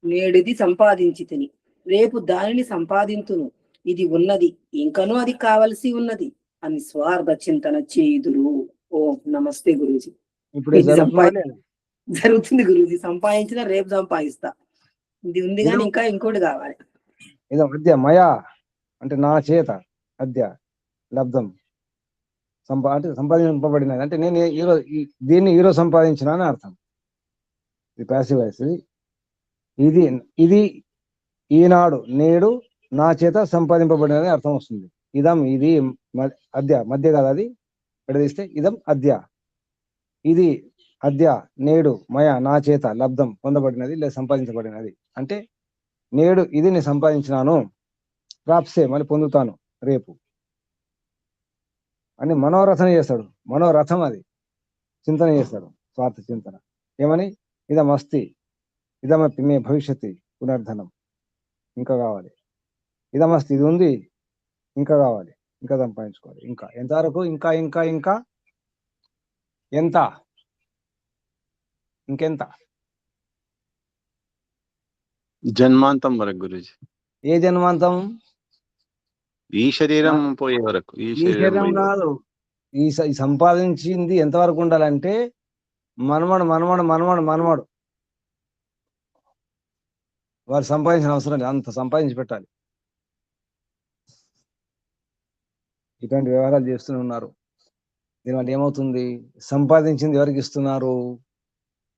నేడిది సంపాదించి తిని, రేపు దానిని సంపాదింతును, ఇది ఉన్నది ఇంకనూ అది కావలసి ఉన్నది అని స్వార్థ చింతన చేయుదురు. ఓ నమస్తే గురూజీ. ఇప్పుడు జరుగుతుంది గురూజీ, సంపాదించిన రేపు సంపాదిస్తా, ఇది ఉంది కానీ ఇంకా ఇంకోటి కావాలి. ఇదం అద్య మయా అంటే నా చేత, అద్య లబ్ధం అంటే సంపాదింపబడినది అంటే నేను ఈరోజు దీన్ని ఈరోజు సంపాదించిన అని అర్థం. ఇది ప్యాసివ్ వాయిస్. ఇది ఇది ఈనాడు నేడు నా చేత సంపాదింపబడినది అర్థం వస్తుంది. ఇదం ఇది అద్య, మధ్య కదా అది విడదీస్తే, ఇదం అద్య ఇది అద్య నేడు, మయ నా చేత, లబ్ధం పొందబడినది లేదా సంపాదించబడినది అంటే నేడు ఇది నేను సంపాదించినాను, ప్రాప్సే మళ్ళీ పొందుతాను రేపు అని మనోరథన చేస్తాడు. మనోరథం అది చింతన చేస్తాడు, స్వార్థ చింతన. ఏమని? ఇదం అస్తి ఇదమపి మే భవిష్యతి పునర్ధనం, ఇంకా కావాలి. ఇదం అస్తి ఇది ఉంది, ఇంకా కావాలి, ఇంకా సంపాదించుకోవాలి. ఇంకా ఎంతవరకు? ఇంకా ఇంకా ఇంకా ఎంత? ఇంకెంత? జన్మాంతం వరకు గురుజీ. ఏ జన్మాంతం? ఈ శరీరం పోయే వరకు. ఈ శరీరం కాదు, ఈ సంపాదించింది ఎంతవరకు ఉండాలంటే మనమడు మనమడు మనమడు మనమడు వారు సంపాదించిన అవసరం లేదు, అంత సంపాదించి పెట్టాలి. ఇటువంటి వ్యవహారాలు చేస్తూనే ఉన్నారు. దీనివల్ల ఏమవుతుంది? సంపాదించింది ఎవరికి ఇస్తున్నారు?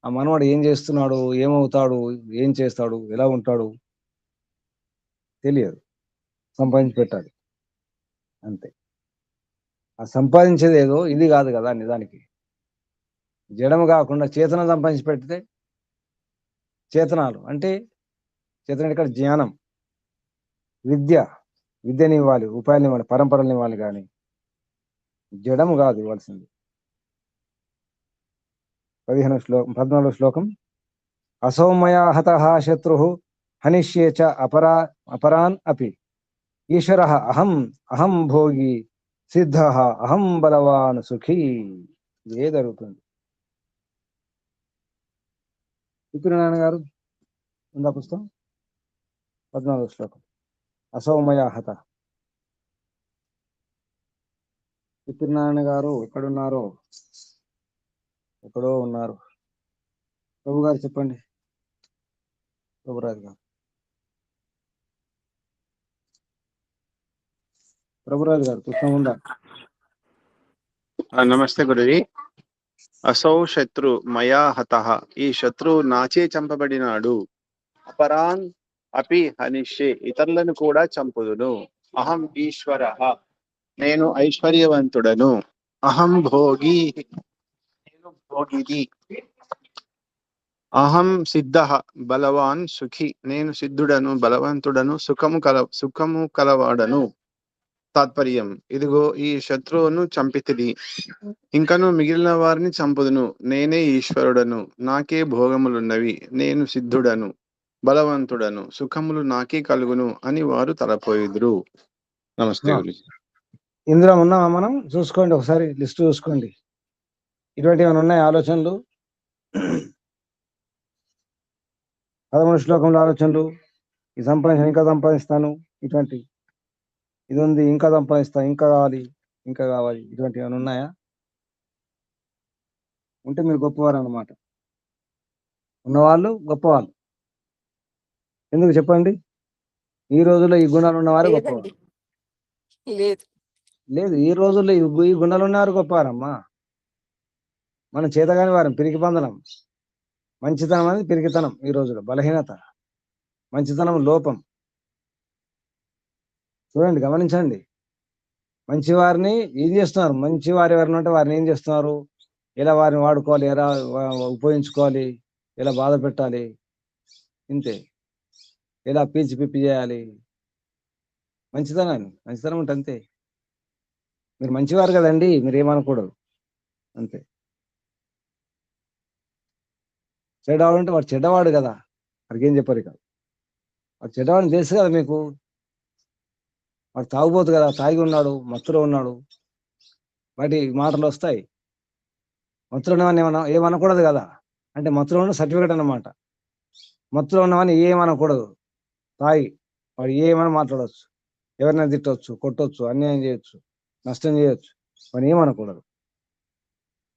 ఆ మనవాడు ఏం చేస్తున్నాడు, ఏమవుతాడు, ఏం చేస్తాడు, ఎలా ఉంటాడు తెలియదు. సంపాదించి పెట్టాలి అంతే. ఆ సంపాదించేది ఏదో ఇది కాదు కదా నిజానికి. జడము కాకుండా చేతనం సంపాదించి పెడితే, చేతనాలు అంటే చేతనం ఇక్కడ జ్ఞానం, విద్యని ఇవ్వాలి, ఉపాయాలను ఇవ్వాలి, పరంపరలను ఇవ్వాలి, కానీ జడము కాదు ఇవ్వాల్సింది. 14వ శ్లోకం. అసౌమయా హతః శత్రుః హనిష్యే చ అపరాన్ అపి ఈశ్వరః అహం అహం భోగి సిద్ధః అహం బలవాన్ సుఖీ. ఇదే జరుగుతుంది. విప్రనారాయణ గారు ఉందా పుస్తకం? 14వ శ్లోకం. అసౌమయా హతః. విప్రనారాయణ గారు ఎక్కడున్నారో? ఎక్కడో ఉన్నారు. ప్రభు గారు చెప్పండి. ప్రభురాజు గారు. ప్రభురాజు గారు పుస్తకం ఉందా? నమస్తే గురుజీ. అసౌ శత్రు మయా హతః ఈ శత్రువు నాచే చంపబడినాడు. అపరాన్ అపి హనిష్యే ఇతరులను కూడా చంపుదును. అహం ఈశ్వరః నేను ఐశ్వర్యవంతుడను. అహం భోగి నేను భోగిని. అహం సిద్ధ బలవాన్ సుఖి, నేను సిద్ధుడను బలవంతుడను సుఖము కలవాడను. తాత్పర్యం: ఇదిగో ఈ శత్రువును చంపితిని, ఇంకను మిగిలిన వారిని చంపుదును. నేనే ఈశ్వరుడను, నాకే భోగములున్నవి, నేను సిద్ధుడను బలవంతుడను, సుఖములు నాకే కలుగును అని వారు తలపోయిదురు. నమస్తే గురుజీ. ఇందులో ఉన్నామా మనం? చూసుకోండి, ఒకసారి లిస్ట్ చూసుకోండి. ఇటువంటి ఏమైనా ఉన్నాయి ఆలోచనలు? 13వ శ్లోకంలో ఆలోచనలు, ఈ సంపాదించిన ఇంకా సంపాదిస్తాను, ఇటువంటి ఇది ఉంది, ఇంకా సంపాదిస్తాను, ఇంకా కావాలి, ఇంకా కావాలి, ఇటువంటి ఏమైనా ఉన్నాయా? ఉంటే మీరు గొప్పవారు అన్నమాట. ఉన్నవాళ్ళు గొప్పవాళ్ళు. ఎందుకు చెప్పండి? ఈ రోజుల్లో ఈ గుణాలు ఉన్నవారు గొప్పవారు. లేదు. లేదు, ఈ రోజుల్లో ఈ గుణాలు ఉన్నవారు గొప్పవారమ్మా. మనం చేతగాని వారం, పిరికి బంధనం. మంచితనం అనేది పిరికితనం. ఈ రోజులో బలహీనత, మంచితనం లోపం. చూడండి, గమనించండి. మంచివారిని ఏం చేస్తున్నారు? మంచి వారు ఎవరైనా ఉంటే వారిని ఏం చేస్తున్నారు? ఎలా వారిని వాడుకోవాలి, ఎలా ఉపయోగించుకోవాలి, ఎలా బాధ పెట్టాలి, ఇంతే. ఎలా పీచి పిప్పి చేయాలి. మంచితనం ఉంటే అంతే. మీరు మంచివారు కదండి, మీరు ఏమనకూడదు, అంతే. చెడ్డవాడు అంటే వాడు చెడ్డవాడు కదా, వాడికి ఏం చెప్పారు కాదు. వాడు చెడ్డవాడిని తెలుసు కదా మీకు. వాడు తాగుబోతు కదా, తాగి ఉన్నాడు, మత్తులో ఉన్నాడు, వాటి మాటలు వస్తాయి. మత్తులో ఉన్నవాడిని ఏమనకూడదు కదా. అంటే మత్తులో ఉన్న సర్టిఫికేట్ అన్నమాట. మత్తులో ఉన్నవాడిని ఏమనకూడదు. తాగి వాడు ఏమైనా మాట్లాడవచ్చు, ఎవరినైనా తిట్టవచ్చు, కొట్టవచ్చు, అన్యాయం చేయొచ్చు, నష్టం చేయొచ్చు, వాడిని ఏమనకూడదు.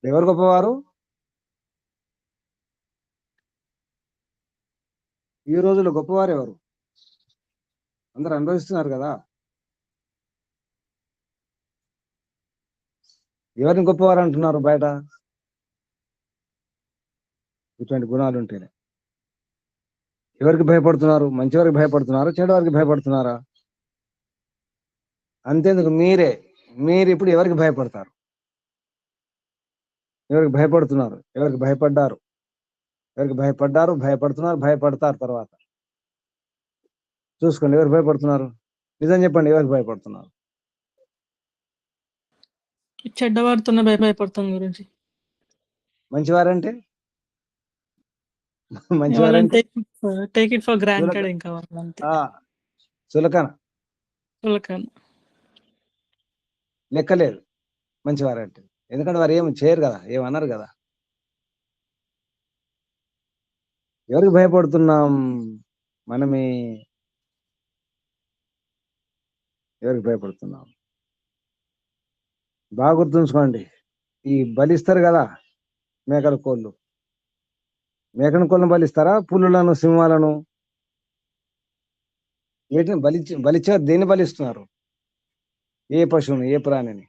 ఎవరు గొప్పవారు? ఈ రోజుల్లో గొప్పవారు ఎవరు? అందరూ అనుభవిస్తున్నారు కదా. ఎవరిని గొప్పవారు అంటున్నారు బయట? ఇటువంటి గుణాలు ఉంటేనే. ఎవరికి భయపడుతున్నారు? మంచివారికి భయపడుతున్నారు, చెడ్డవారికి భయపడుతున్నారా? అంతేందుకు మీరు ఇప్పుడు ఎవరికి భయపడతారు? ఎవరికి భయపడుతున్నారు? ఎవరికి భయపడ్డారు? ఎవరికి భయపడుతున్నారు, భయపడతారు తర్వాత. చూసుకోండి, ఎవరు భయపడుతున్నారు? నిజం చెప్పండి, ఎవరికి భయపడుతున్నారు? చెడ్డవారితోనే భయపడతాం గురించి. మంచివారంటే మంచివారంటే టేక్ ఇట్ ఫర్ గ్రాంటెడ్. ఇంకా వాళ్ళంతే చులకన, చులకన. లెక్కలేదు మంచివారంటే. ఎందుకంటే వారు ఏమి చేయరు కదా, ఏమన్నారు కదా. ఎవరికి భయపడుతున్నాం? మనమే. ఎవరికి భయపడుతున్నాం? బాగా గుర్తుంచుకోండి. ఈ బలిస్తారు కదా మేకల కోళ్ళు. మేకను కోళ్ళను బలిస్తారా? పులులను, సింహాలను? వీటిని బలిచ్చారు. దేన్ని బలిస్తున్నారు? ఏ పశువుని, ఏ ప్రాణిని?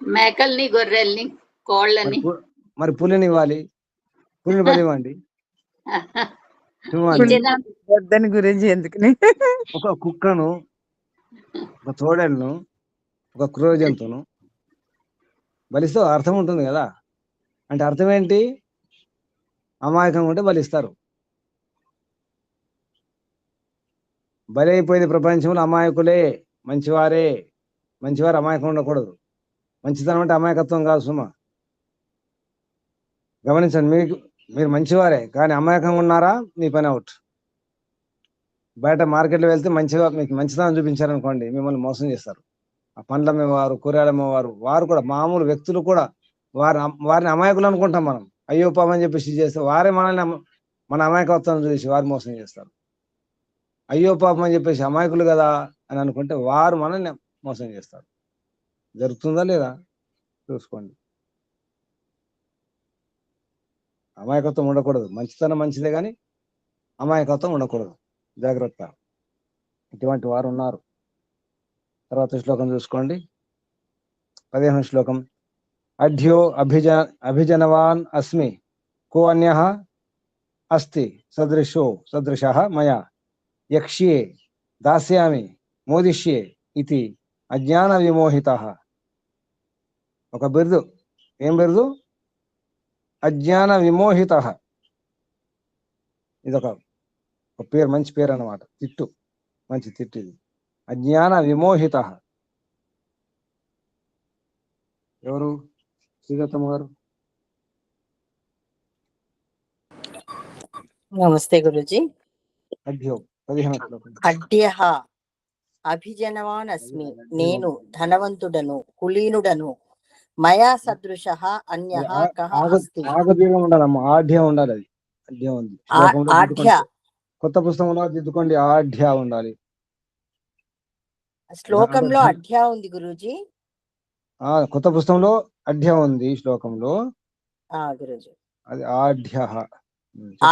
మేకల్ని, గొర్రెల్ని, కోళ్ళని. మరి పులిని ఇవ్వాలి, పులిని బలివ్వండి. వద్దని గురించి ఎందుకని? ఒక కుక్కను, ఒక తోడేళ్ళను, ఒక క్రూర జంతువును బలిస్తే అర్థం ఉంటుంది కదా. అంటే అర్థం ఏంటి? అమాయకంగా ఉంటే బలిస్తారు. బలి అయిపోయింది ప్రపంచంలో అమాయకులే. మంచివారు అమాయకం ఉండకూడదు. మంచితనం అంటే అమాయకత్వం కాదు సుమా. గమనించండి, మీరు మంచివారే కానీ అమాయకంగా ఉన్నారా, మీ పని అవుట్. బయట మార్కెట్లో వెళ్తే మీకు మంచితనం చూపించారనుకోండి, మిమ్మల్ని మోసం చేస్తారు. ఆ పండ్ల అమ్మేవారు, కూరగాయలు అమ్మేవారు, వారు కూడా మామూలు వ్యక్తులు కూడా వారిని అమాయకులు అనుకుంటాం మనం. అయ్యో పాపం చెప్పేసి చేస్తే వారే మన అమాయకత్వం చూసి వారు మోసం చేస్తారు. అయ్యో పాపం అని చెప్పేసి అమాయకులు కదా అని అనుకుంటే వారు మనల్ని మోసం చేస్తారు. జరుగుతుందా లేదా చూసుకోండి. అమాయకత్వం ఉండకూడదు. మంచితనం మంచిదే కానీ అమాయకత్వం ఉండకూడదు. జాగ్రత్త. ఇటువంటి వారు ఉన్నారు. తర్వాత శ్లోకం చూసుకోండి, 15వ శ్లోకం. అధ్యో అభిజనవాన్ అస్మి, కో అన్యః అస్తి సదృశः మయా యక్ష్యే దాస్యామి మోదిష్యే ఇతి అజ్ఞాన విమోహితః. ఒక బిరుదు. ఏం బిరుదు? అజ్ఞాన విమోహితః. ఇదొక పేరు, మంచి పేరు అన్నమాట. తిట్టు, మంచి తిట్టు ఇది. అజ్ఞాన విమోహిత. ఎవరు? శ్రీదత్తమ్మ గారు. నమస్తే గురుజీ. అధ్యో 15వ శ్లోకం. అడ్యః అభిజనవాన్ అస్మి, నేను ధనవంతుడను కులీనుడను, మయా సదృశః అన్యః కః అస్తి. ఆగదీర్ఘం ఉండాలమ్మా, ఆఢ్యం ఉండాలి. అది అధ్యం ఉంది శ్లోకంలో. ఆఢ్య కొత్త పుస్తకంలో దిద్దుకోండి, ఆఢ్య ఉండాలి. శ్లోకంలో అడ్య ఉంది గురూజీ. కొత్త పుస్తకంలో అఢ్య ఉంది శ్లోకంలో. గురూజీ అది ఆఢ్య.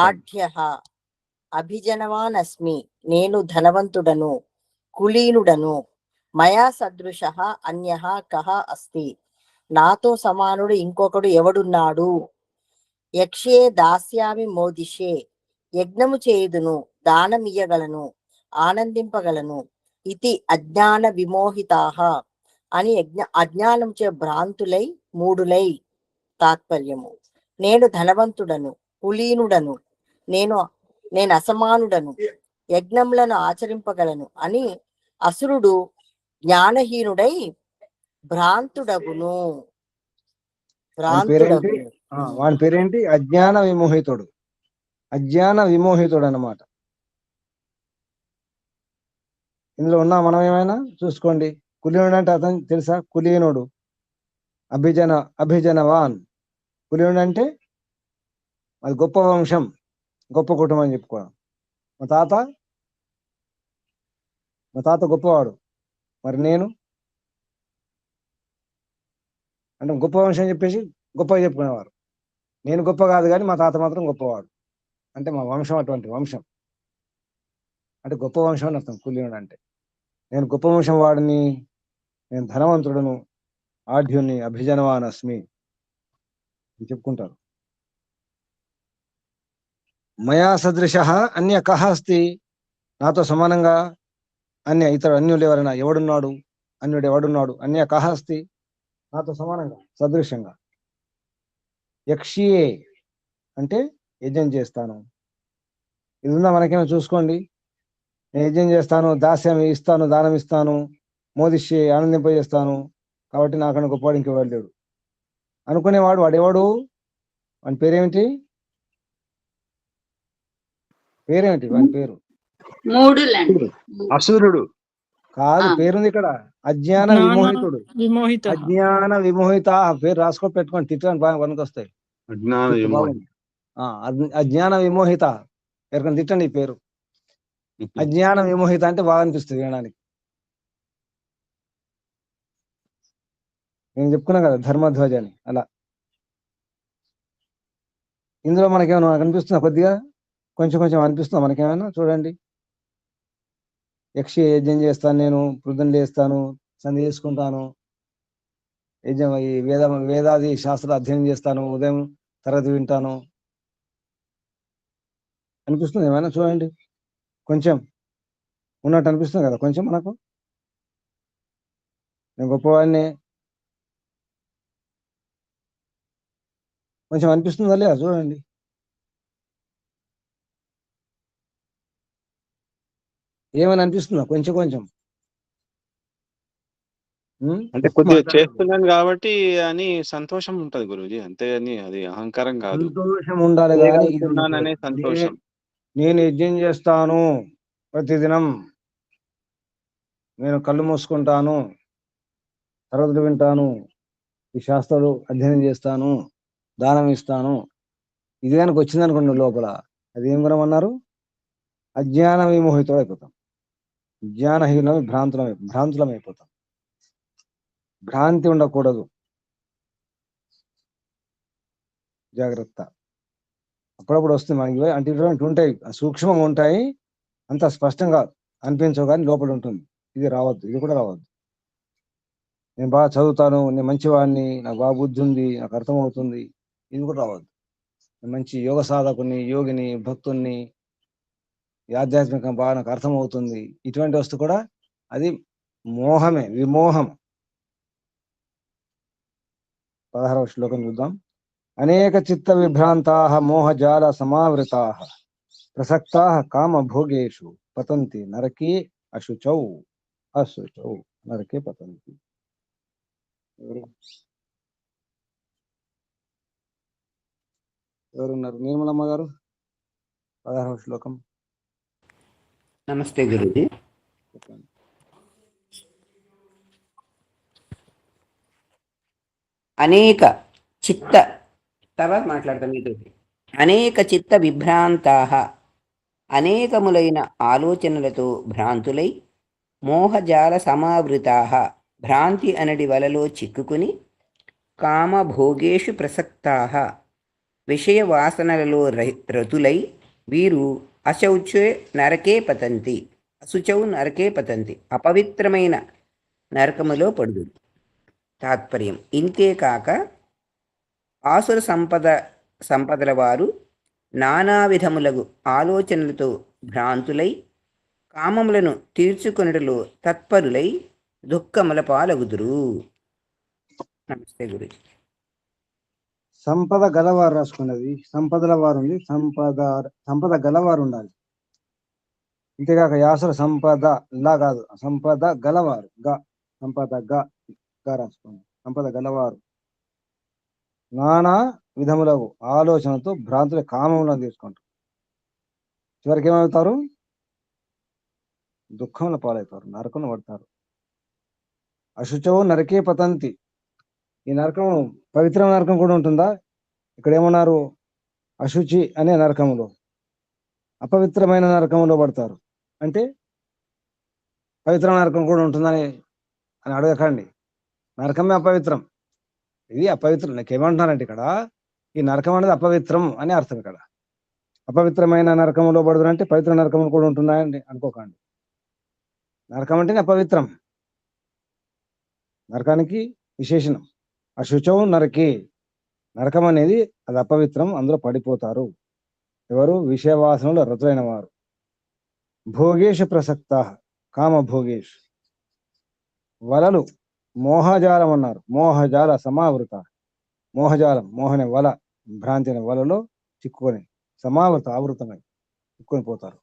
ఆఢ్యః అభిజనవాన్ అస్మి, నేను ధనవంతుడను కులీనుడను, మయా సదృశః అన్యః కః అస్తి. నాతో సమానుడు ఇంకొకడు ఎవడున్నాడు? యక్షే దాస్యామి మోదిషే, యజ్ఞము చేయుదును, దానమియ్యగలను, ఆనందింపగలను. ఇది అజ్ఞాన విమోహితాః అని అజ్ఞానంచే భ్రాంతులై మూడులై. తాత్పర్యము: నేను ధనవంతుడను, కులీనుడను, నేను అసమానుడను, యజ్ఞములను ఆచరింపగలను అని అసురుడు జ్ఞానహీనుడై భ్రాంతుడగును. వాని పేరేంటి? అజ్ఞాన విమోహితుడు. అజ్ఞాన విమోహితుడు అన్నమాట. ఇందులో ఉన్నా మనం ఏమైనా చూసుకోండి. కులీనుడు అంటే అతను తెలుసా? కులీనుడు, అభిజనవాన్. కులీనుడు అంటే అది గొప్ప వంశం, గొప్ప కుటుంబం అని చెప్పుకోవడం. మా తాత గొప్పవాడు, మరి నేను అంటే గొప్ప వంశం అని చెప్పేసి గొప్పగా చెప్పుకునేవారు. నేను గొప్ప కాదు కానీ మా తాత మాత్రం గొప్పవాడు, అంటే మా వంశం అటువంటి వంశం, అంటే గొప్ప వంశం అని అర్థం కులీనుడు అంటే. నేను గొప్ప వంశం వాడిని, నేను ధనవంతుడును, ఆఢ్యుని, అభిజనవాన్ అస్మి అని చెప్పుకుంటారు. మయా సదృశః అన్య కః అస్తి, నాతో సమానంగా అన్యులు ఎవరైనా ఎవడున్నాడు? అన్యుడు ఎవడున్నాడు? అన్య కః అస్తి, నాతో సమానంగా సదృశ్యంగా. యక్ష్యే అంటే యజ్ఞం చేస్తాను. ఇది ఉందా మనకేమో చూసుకోండి. నేను యజ్ఞం చేస్తాను, దాస్యం ఇస్తాను, దానం ఇస్తాను, మోదిష్యే ఆనందింపజేస్తాను, కాబట్టి నాకన్నా గొప్పవాడు ఇంకెవడు లేడు అనుకునేవాడు వాడెవడు? వాని పేరేమిటి? వాని పేరు అసురుడు కాదు, పేరుంది ఇక్కడ. అజ్ఞాన విమోహితుడు. అజ్ఞాన విమోహిత పేరు రాసుకో, పెట్టుకొని తిట్టడానికి బాగా పనికొస్తాయి. అజ్ఞాన విమోహిత ఎవరికైనా తిట్టండి ఈ పేరు. అజ్ఞాన విమోహిత అంటే బాగా అనిపిస్తుంది వినడానికి. నేను చెప్పుకున్నా కదా ధర్మధ్వజ అని. అలా ఇందులో మనకేమైనా కనిపిస్తుందా? కొద్దిగా కొంచెం అనిపిస్తుందా మనకేమైనా? చూడండి. యక్షి యజ్ఞం చేస్తాను, నేను పొద్దున్న లేస్తాను, సంధి చేసుకుంటాను, యజ్ఞం ఈ వేదాది శాస్త్రాలు అధ్యయనం చేస్తాను, ఉదయం తరగతి వింటాను అనిపిస్తుంది ఏమైనా? చూడండి, కొంచెం ఉన్నట్టు అనిపిస్తుంది కదా కొంచెం మనకు. నేను గొప్పవాడిని కొంచెం అనిపిస్తుందా లేదా? చూడండి. ఏమని అనిపిస్తుందా? కొంచెం అంటే కొద్దిగా చేస్తున్నాను కాబట్టి అని సంతోషం ఉంటది గురూజీ, అంతే అని అది అహంకారం కాదు. సంతోషం ఉండాలి కానీ అనే సంతోషం. నేను యజ్ఞం చేస్తాను ప్రతిదినం, నేను కళ్ళు మూసుకుంటాను, తరగతులు వింటాను, ఈ శాస్త్రాలు అధ్యయనం చేస్తాను, దానం ఇస్తాను, ఇది కనుక వచ్చిందనుకోండి లోపల, అది ఏం గుణం అన్నారు? అజ్ఞాన విమోహితులు అయిపోతాం, జ్ఞానహీనం భ్రాంతులం అయిపోతాం. భ్రాంతి ఉండకూడదు, జాగ్రత్త. అప్పుడప్పుడు వస్తుంది మనకి, అంటే ఇటువంటి ఉంటాయి, సూక్ష్మంగా ఉంటాయి, అంత స్పష్టంగా అనిపించవు కానీ లోపల ఉంటుంది. ఇది రావద్దు, ఇది కూడా రావద్దు. నేను బాగా చదువుతాను, నేను మంచివాడిని, నాకు బాగా బుద్ధి ఉంది, నాకు అర్థమవుతుంది, ఇది కూడా రావద్దు. నేను మంచి యోగ సాధకుని, యోగిని, భక్తుల్ని, ఆధ్యాత్మికం బాగా నాకు అర్థమవుతుంది, ఇటువంటి వస్తు కూడా అది మోహమే, విమోహం. 16వ శ్లోకం చూద్దాం. అనేక చిత్త విభ్రాంతాః మోహజాల సమావృతాః ప్రసక్తా కామభోగేషు పతంతి నరకే అశుచౌ అశుచౌ నరకే పతంతి. ఎవరున్నారు? నిర్మలమ్మ గారు 16వ శ్లోకం. నమస్తే గురుజీ. చెప్పండి. అనేక చిత్త తర్వాత మాట్లాడతాం మీతో. అనేక చిత్త విభ్రాంతాః అనేకములైన ఆలోచనలతో భ్రాంతులై మోహజాల సమావృతాః భ్రాంతి అనడి వలలో చిక్కుకుని కామభోగేషు ప్రసక్తాః విషయ వాసనలలో రతులై వీరు అశౌచే నరకే పతంతి అశుచౌ నరకే పతంతి అపవిత్రమైన నరకములో పడుదురు. తాత్పర్యం: ఇంతేకాక ఆసుర సంపదల వారు నానా విధములగు ఆలోచనలతో భ్రాంతులై కామములను తీర్చుకొనుటలో తత్పరులై దుఃఖముల పాలగుదురు. నమస్తే గురుజీ. సంపద గలవారు రాసుకున్నది, సంపదల వారు ఉంది, సంపద గలవారు ఉండాలి. ఇంతేకాక యాసుర సంపద లా కాదు, సంపద గలవారు గా, సంపద గా రాసుకోండి. సంపద గలవారు నానా విధములకు ఆలోచనతో భ్రాంతుల కామములను తీసుకుంటారు. చివరికి ఏమవుతారు? దుఃఖంలో పాలవుతారు, నరకంలో పడతారు. అశుచవు నరకే పతంతి. ఈ నరకం పవిత్రమైన నరకం కూడా ఉంటుందా? ఇక్కడ ఏమన్నారు? అశుచి అనే నరకములో, అపవిత్రమైన నరకంలో పడతారు. అంటే పవిత్రమైన నరకం కూడా ఉంటుందని అడగకండి. నరకమే అపవిత్రం, ఇది అపవిత్రం. నాకేమంటున్నారంటే ఇక్కడ ఈ నరకం అనేది అపవిత్రం అని అర్థం. ఇక్కడ అపవిత్రమైన నరకంలో పడుతున్నారు అంటే పవిత్ర నరకములు కూడా ఉంటున్నాయండి అనుకోకండి. నరకం అంటేనే అపవిత్రం, నరకానికి విశేషణం. అశుచం నరకే, నరకం అనేది అది అపవిత్రం, అందులో పడిపోతారు. ఎవరు? విషయవాసనలో రతులైన వారు. భోగేషు ప్రసక్త కామభోగేష్, వలలు మోహజాలం అన్నారు. మోహజాల సమావృత, మోహజాలం మోహన వల, భ్రాంతి అనే వలలో చిక్కుకొని సమావృత ఆవృతమై చిక్కుకొని పోతారు.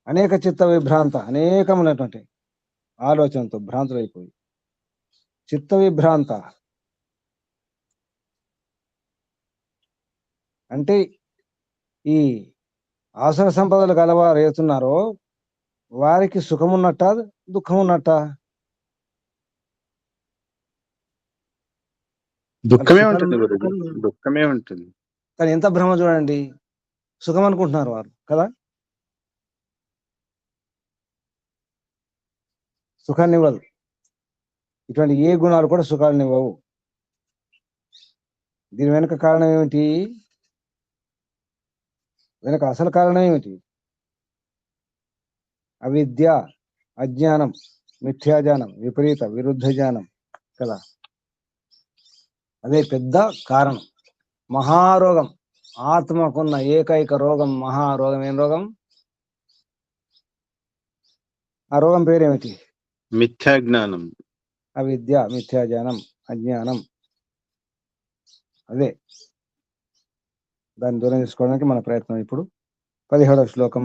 అనేక చిత్త విభ్రాంత, అనేకమైనటువంటి ఆలోచనతో భ్రాంతులైపోయి చిత్త విభ్రాంత అంటే ఈ ఆసుర సంపదలు గలవారు ఏతున్నారో వారికి సుఖమున్నట్ట దుఃఖం ఉన్నట్ట? దుఃఖమే ఉంటుంది గురుజీ, దుఃఖమే ఉంటుంది. కానీ ఎంత భ్రమ చూడండి, సుఖం అనుకుంటున్నారు వారు కదా. సుఖాన్ని ఇవ్వదు. ఇటువంటి ఏ గుణాలు కూడా సుఖాన్ని ఇవ్వవు. దీని వెనుక కారణం ఏమిటి? వెనుక అసలు కారణం ఏమిటి? అవిద్య, అజ్ఞానం, మిథ్యాజ్ఞానం, విపరీత విరుద్ధ జ్ఞానం కదా. అదే పెద్ద కారణం. మహారోగం, ఆత్మకున్న ఏకైక రోగం, మహారోగం. ఏం రోగం? ఆ రోగం పేరేమిటి? మిథ్యాజ్ఞానం, అవిద్య, మిథ్యాజ్ఞానం, అజ్ఞానం. అదే దాన్ని దూరం చేసుకోవడానికి మన ప్రయత్నం. ఇప్పుడు 17వ శ్లోకం.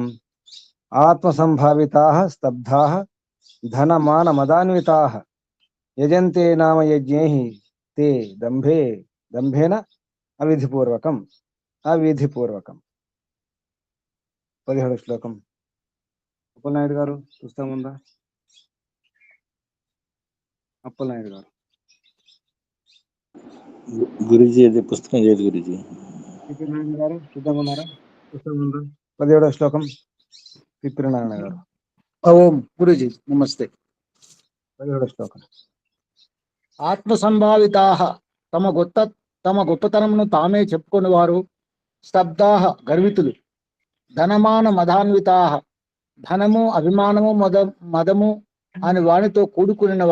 ఆత్మ సంభావితా స్తబ్ధా ధనమాన మదాన్వితా యజంతే నామ యజ్ఞై తే దంభేన అవిధిపూర్వకం. 17వ శ్లోకం. అప్పలనాయుడు గారు పుస్తకం ఉందా? అప్పలనాయుడు గారు. గురుజీ అది పుస్తకం లేదు గురుజీ. గారు సిద్ధంగా ఉన్నారా? పుస్తకం ఉందా? 17వ శ్లోకం. పిప్పినారాయణ గారు. ఓం గురుజీ నమస్తే. 17వ శ్లోకం. ఆత్మ సంభావితాః తమ గొప్పతనమును తామే చెప్పుకుని వారు, స్తబ్దాః గర్వితులు, ధనమాన మదాన్వితాః ధనము అభిమానము మదము అని వానితో కూడుకుని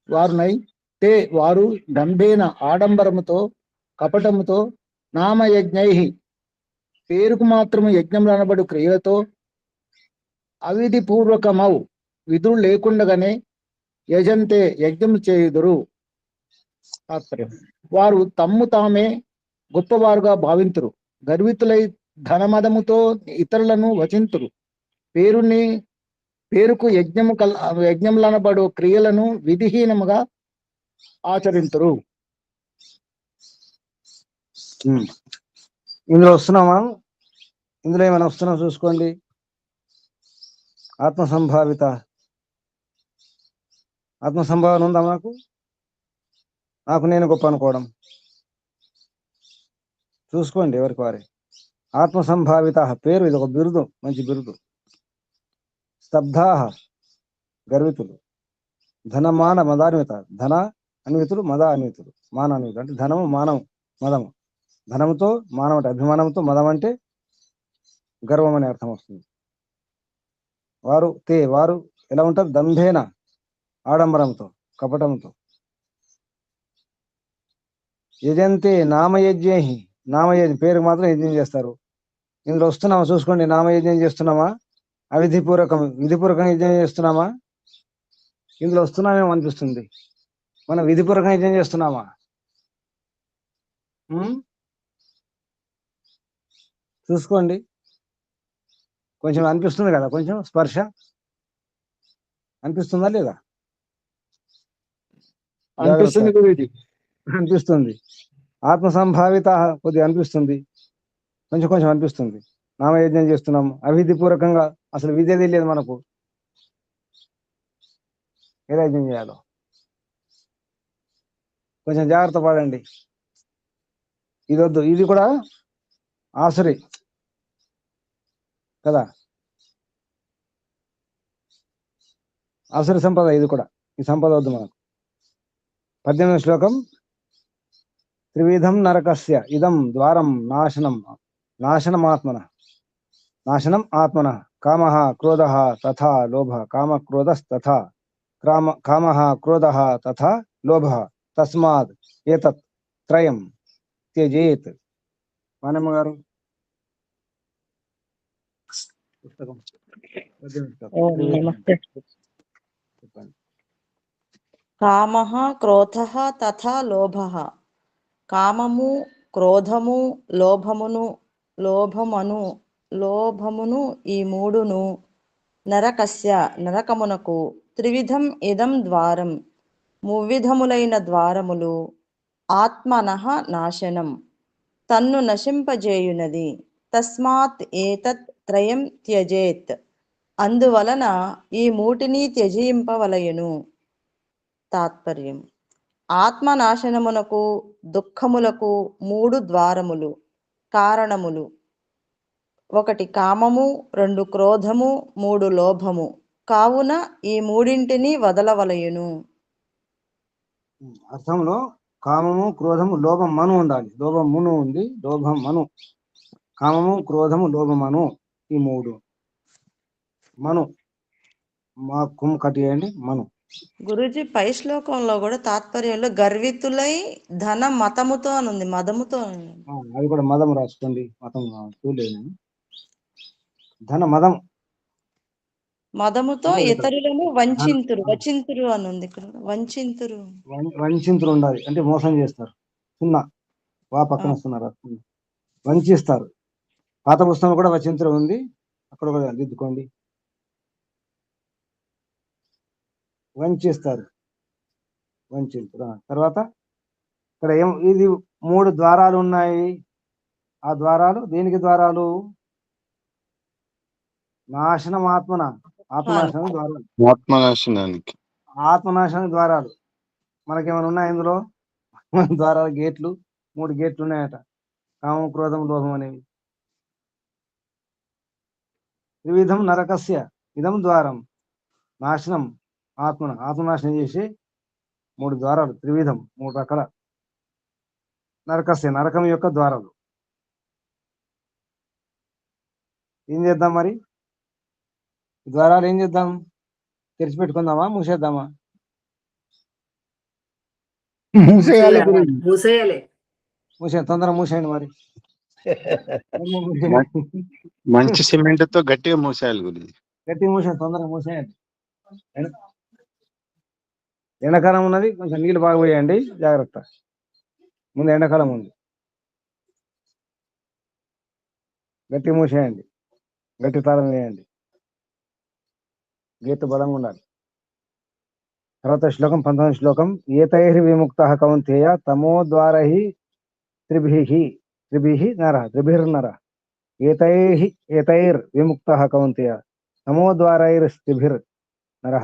వారునై తే వారు డంబేన ఆడంబరముతో కపటముతో నామయజ్ఞై పేరుకు మాత్రము యజ్ఞంలో అనబడు క్రియలతో అవిధి పూర్వకమౌ విధులు లేకుండగానే యజంతే యజ్ఞం చేయుదురు. తాత్పర్యం: వారు తమ్ము తామే గొప్పవారుగా భావింతురు, గర్వితులై ధనమదముతో ఇతరులను వచింతురు. పేరుకు యజ్ఞములనబడు క్రియలను విధిహీనముగా ఆచరింతురు. ఇందులో వస్తున్నామా? ఇందులో ఏమైనా వస్తున్నా చూసుకోండి. ఆత్మసంభావన ఉందా నాకు నేను గొప్ప అనుకోవడం చూసుకోండి ఎవరికి వారి. ఆత్మసంభావిత పేరు, ఇది ఒక బిరుదు, మంచి బిరుదు. స్తబ్ధాహ గర్వితులు. ధనమాన మదాన్విత, ధన అన్వితులు, మద అన్వితులు, మాన అన్వితులు. అంటే ధనము మానము మదము. ధనముతో మానవం అంటే అభిమానంతో, మదం అంటే గర్వం అనే అర్థం వస్తుంది. వారు ఎలా ఉంటారు? దంభేన, ఆడంబరంతో, కపటంతో. యజంతే నామయజ్ఞై, నామయజ్ఞ పేరుకు మాత్రం యజ్ఞం చేస్తారు. ఇందులో వస్తున్నామా చూసుకోండి. నామయజ్ఞం చేస్తున్నామా? విధిపూర్వకం యజ్ఞం చేస్తున్నామా? ఇందులో వస్తున్నామేమో అనిపిస్తుంది. మనం విధిపూర్వకం యజ్ఞం చేస్తున్నామా? చూసుకోండి. కొంచెం అనిపిస్తుంది కదా, కొంచెం స్పర్శ అనిపిస్తుందా లేదా? అనిపిస్తుంది. ఆత్మసంభావిత కొద్దిగా అనిపిస్తుంది, కొంచెం అనిపిస్తుంది. నామయజ్ఞం చేస్తున్నాం అవిధిపూర్వకంగా, అసలు విధేది లేదు మనకు. ఎలా యజ్ఞం చేయాలో కొంచెం జాగ్రత్త పడండి. ఇది వద్దు, ఇది కూడా ఆసురి కదా, ఆసురి సంపద ఇది కూడా. ఈ సంపద వద్దు మనకు. 18వ శ్లోకం. త్రివిధం నరకస్య ఇదం ద్వారం నాశనం ఆత్మన కామః క్రోధః తథా లోభః కామక్రోధస్తథా కామః క్రోధః తథా లోభః తస్మాత్ ఏతత్ త్రయం త్యజేత్. మానమ్మ గారు పుస్తకం. నమస్తే. కామః క్రోధః తథా లోభః. కామము, క్రోధము, లోభమును ఈ మూడును నరకమునకు త్రివిధం ఇదం ద్వారం మువ్విధములైన ద్వారములు ఆత్మనః నాశనం తన్ను నశింపజేయునది. తస్మాత్ ఏతత్ త్రయం త్యజేత్. అందువలన ఈ మూటిని త్యజింపవలయును. తాత్పర్యం: ఆత్మనాశనమునకు, దుఃఖములకు 3 ద్వారములు, కారణములు. 1 కామము, 2 క్రోధము, 3 లోభము. కావున ఈ మూడింటిని వదలవలయును. అర్థంలో కామము, క్రోధము, లోభం, మను ఉండాలి. లోభమును ఉంది, లోభం మను. కామము, క్రోధము, లోభమను, ఈ 3. మను మా కుమ్ కట్టేయండి. మను. గురూజీ పై శ్లోకంలో కూడా తాత్పర్యంలో గర్వితులై ధన మతముతో అని ఉంది, మదముతో. అది కూడా మదం రాసుకోండి. మతం చూడలేదు. ధన మదం, మదముతో ఇతరులను వచింతురు అని ఉంది ఇక్కడ. వంచింతులు ఉండాలి అంటే మోసం చేస్తారు. పక్కన వంచిస్తారు. పాత పుస్తకం కూడా వచింతులు ఉంది, అక్కడ కూడా దిద్దుకోండి. వంచిస్తారు, వంచింతులు. తర్వాత ఇక్కడ ఇది 3 ద్వారాలు ఉన్నాయి. ఆ ద్వారాలు దేనికి ద్వారాలు? నాశనం ఆత్మనాశనం ద్వారాలు. ఆత్మనాశనానికి ద్వారాలు. మనకేమైనా ఉన్నాయి ఇందులో? ద్వారాలు, గేట్లు, 3 గేట్లు ఉన్నాయట. కామం, క్రోధం, లోభం అనేవి. త్రివిధం నరకస్య ఇదం ద్వారం నాశనం ఆత్మనాశనం చేసి 3 ద్వారాలు. త్రివిధం 3 రకాల. నరకస్య నరకం యొక్క ద్వారాలు. ఏం చేద్దాం మరి? ద్వారాలు ఏం చేద్దాం? తెరిచిపెట్టుకుందామా, మూసేద్దామా? తొందరగా మూసేయండి మరి. మంచి సిమెంట్ తో గట్టిగా మూసేయాలి గురించి. గట్టిగా మూసేయండి, తొందరగా మూసేయండి. ఎండాకాలం ఉన్నది, కొంచెం నీళ్ళు బాగా పోయండి, జాగ్రత్త. ముందు ఎండాకాలం ఉంది. గట్టి మూసేయండి, గట్టి తాళం వేయండి, గేట్ బలంగా ఉండాలి. తర్వాత శ్లోకం 19 శ్లోకం. ఏతైర్ విముక్త కౌంతేయ తమో ద్వారై త్రిభిః నర ఏతైర్ విముక్త కౌంతేయ తమో ద్వారైస్త్రిభిర్ నర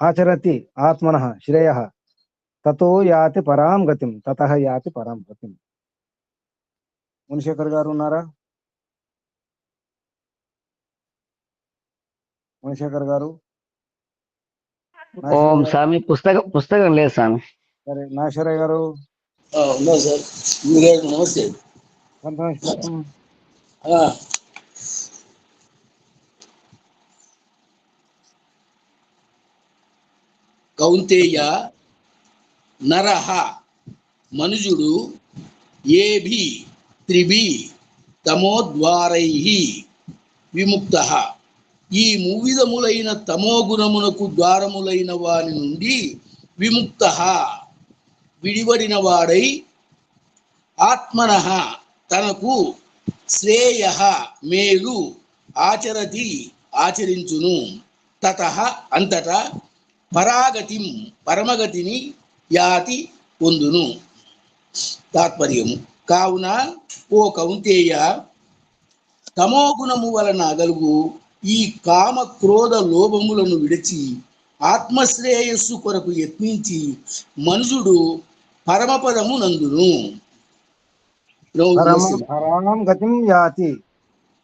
ఆచరతి ఆత్మనః శ్రేయః తతో యాతి పరాం గతిం తతః యాతి పరాం గతిం. మునిశేఖర్ గారు ఉన్నారా? మునిశేఖర్ గారు. ఓం స్వామి పుస్తకం లేదు స్వామి. సరే, నాగేశ్వరయ్య గారు. ఉన్నా సార్. మీరు నమస్తే. 19 శ్లోకం. కౌంతేయ నరహ మనుజుడు ఏభి త్రిభి తమోద్వారై విముక్త ఈ మూవిధములైన తమోగుణమునకు ద్వారములైన వాని నుండి విముక్త విడివడిన వాడై ఆత్మన తనకు శ్రేయ మేలు ఆచరతి ఆచరించును తతః అంతటా పరాగతిం పరమగతిని యాతి పొందును. తాత్పర్యము. కావున ఓ కౌంతేయ, తమోగుణము వలన గలుగు ఈ కామ క్రోధ లోభములను విడిచి ఆత్మశ్రేయస్సు కొరకు యత్నించి మనుషుడు పరమపదము నందును. పరాం గతిం యాతి.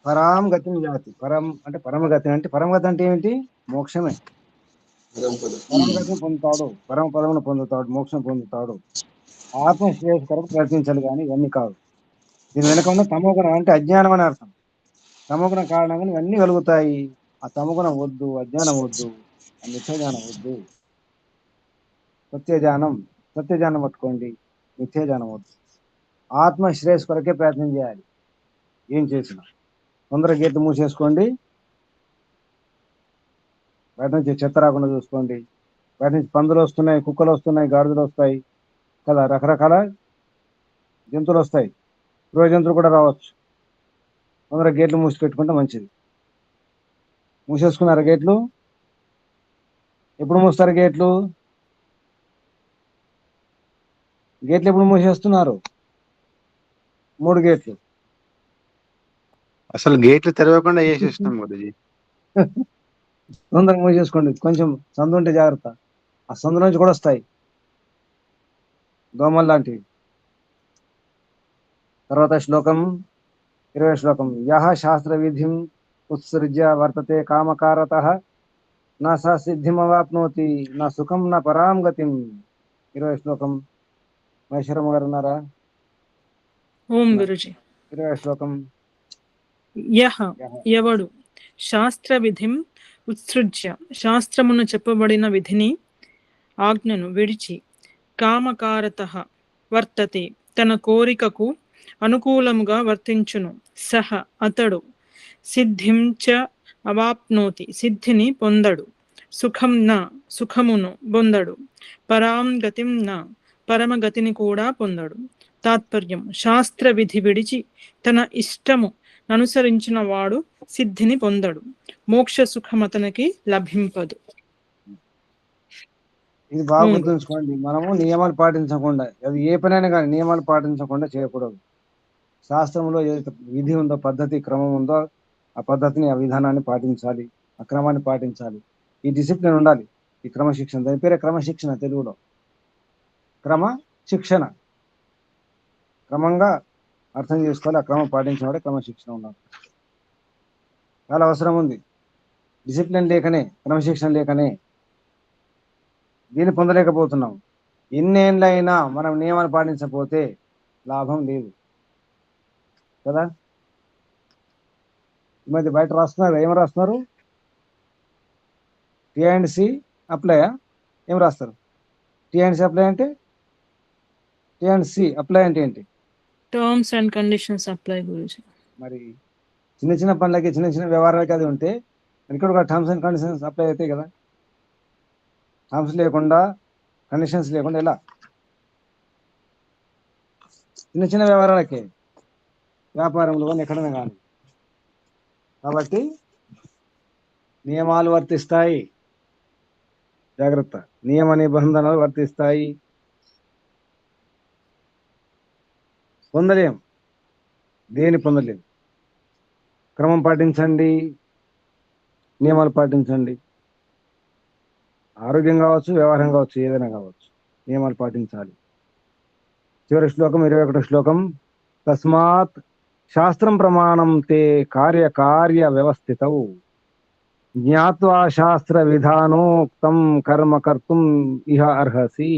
పరాం గతిం యాతి. పరం అంటే పరమగతి అంటే పరమగతి అంటే ఏమిటి? మోక్షమే. పరమగతిని పొందుతాడు, పరమ పదమును పొందుతాడు, మోక్షం పొందుతాడు. ఆత్మశ్రేయస్ కొరకు ప్రయత్నించాలి కానీ ఇవన్నీ కాదు. దీని వెనక ఉన్న తమోగుణం అంటే అజ్ఞానం అని అర్థం. తమోగుణం కారణంగా ఇవన్నీ కలుగుతాయి. ఆ తమోగుణం వద్దు, అజ్ఞానం వద్దు, నిత్యజ్ఞానం వద్దు. సత్యజ్ఞానం పట్టుకోండి, నిత్యజ్ఞానం వద్దు. ఆత్మశ్రేయస్ కొరకే ప్రయత్నం చేయాలి. ఏం చేసినా తొందరగా గేట్లు మూసేసుకోండి. బయట నుంచి చెత్త రాకుండా చూసుకోండి. బయట నుంచి పందులు వస్తున్నాయి, కుక్కలు వస్తున్నాయి, గాడిదలు వస్తాయి కదా, రకరకాల జంతువులు వస్తాయి. గృహ జంతువులు కూడా రావచ్చు. తొందరగా గేట్లు మూసి పెట్టుకుంటే మంచిది. మూసేసుకున్నారా గేట్లు? ఎప్పుడు మూస్తారు గేట్లు? గేట్లు ఎప్పుడు మూసేస్తున్నారు? 3 గేట్లు. అసలు గేట్లు తెరవకుండా చేసేసినాం గురుజీ. తొందరగా మూసేసుకోండి. కొంచెం సందు ఉంటే జాగ్రత్త. ఆ సందు నుంచి కూడా వస్తాయి దోమలు లాంటివి. తర్వాత శ్లోకం 20 శ్లోకం. యః శాస్త్ర విధిం ఉత్సృజ్య వర్తతే కామకారతః నా స సిద్ధిమవాప్నోతి నా సుఖం నా పరాం గతిం. 20 శ్లోకం. మహేశ్వరమ్మ గారు ఉన్నారా? ఓం గురుజీ. 20 శ్లోకం. ఎవడు శాస్త్ర విధిం ఉత్సృజ్య శాస్త్రమును చెప్పబడిన విధిని ఆజ్ఞను విడిచి కామకారతః వర్తతే తన కోరికకు అనుకూలముగా వర్తించును సహ అతడు సిద్ధిం చ అవాప్నోతి సిద్ధిని పొందడు సుఖం న సుఖమును పొందడు పరాం గతిం న పరమగతిని కూడా పొందడు. తాత్పర్యం. శాస్త్ర విధి విడిచి తన ఇష్టము అనుసరించిన వాడు సిద్ధిని పొందడు, మోక్ష సుఖం అతనికి లభింపదు. ఇది బాగా గుర్తుంచుకోండి. మనము నియమాలు పాటించకుండా, అది ఏ పనైనా కానీ నియమాలు పాటించకుండా చేయకూడదు. శాస్త్రంలో ఏదైతే విధి ఉందో, పద్ధతి క్రమం ఉందో, ఆ పద్ధతిని ఆ విధానాన్ని పాటించాలి, ఆ క్రమాన్ని పాటించాలి. ఈ డిసిప్లిన్ ఉండాలి. ఈ క్రమశిక్షణ, దాని పేరే క్రమశిక్షణ. తెలుగులో క్రమశిక్షణ. క్రమంగా అర్థం చేసుకోవాలి. ఆ క్రమం పాటించిన వాడే క్రమశిక్షణ ఉన్నారు. చాలా అవసరం ఉంది. డిసిప్లిన్ లేకనే, క్రమశిక్షణ లేకనే దీన్ని పొందలేకపోతున్నాం. ఎన్నేళ్ళైనా మనం నియమాలు పాటించకపోతే లాభం లేదు కదా. ఈ మధ్య బయట రాస్తున్నారు, ఏం రాస్తున్నారు? టీ&సి అప్లయా? ఏం రాస్తారు? టీ&సి అప్లై అంటే, టీ&సి అప్లై అంటే ఏంటి? టర్మ్స్ అండ్ కండిషన్స్ అప్లై గురించి. మరి చిన్న చిన్న పనులకి, చిన్న చిన్న వ్యవహారాలకి అది ఉంటే ఇక్కడ కూడా టర్మ్స్ అండ్ కండిషన్స్ అప్లై అవుతాయి కదా. టర్మ్స్ లేకుండా, కండిషన్స్ లేకుండా ఎలా? చిన్న చిన్న వ్యవహారాలకి వ్యాపారంలో కానీ ఎక్కడైనా కానీ. కాబట్టి నియమాలు వర్తిస్తాయి, జాగ్రత్త. నియమ నిబంధనలు వర్తిస్తాయి. పొందలేం, దేని పొందలేం. క్రమం పాటించండి, నియమాలు పాటించండి. ఆరోగ్యం కావచ్చు, వ్యవహారం కావచ్చు, ఏదైనా కావచ్చు, నియమాలు పాటించాలి. చివరి శ్లోకం 21వ శ్లోకం. తస్మాత్ శాస్త్రం ప్రమాణం తే కార్య వ్యవస్థితౌ జ్ఞాత్వా శాస్త్ర విధానోక్తం కర్మ కర్తుం ఇహ అర్హసి.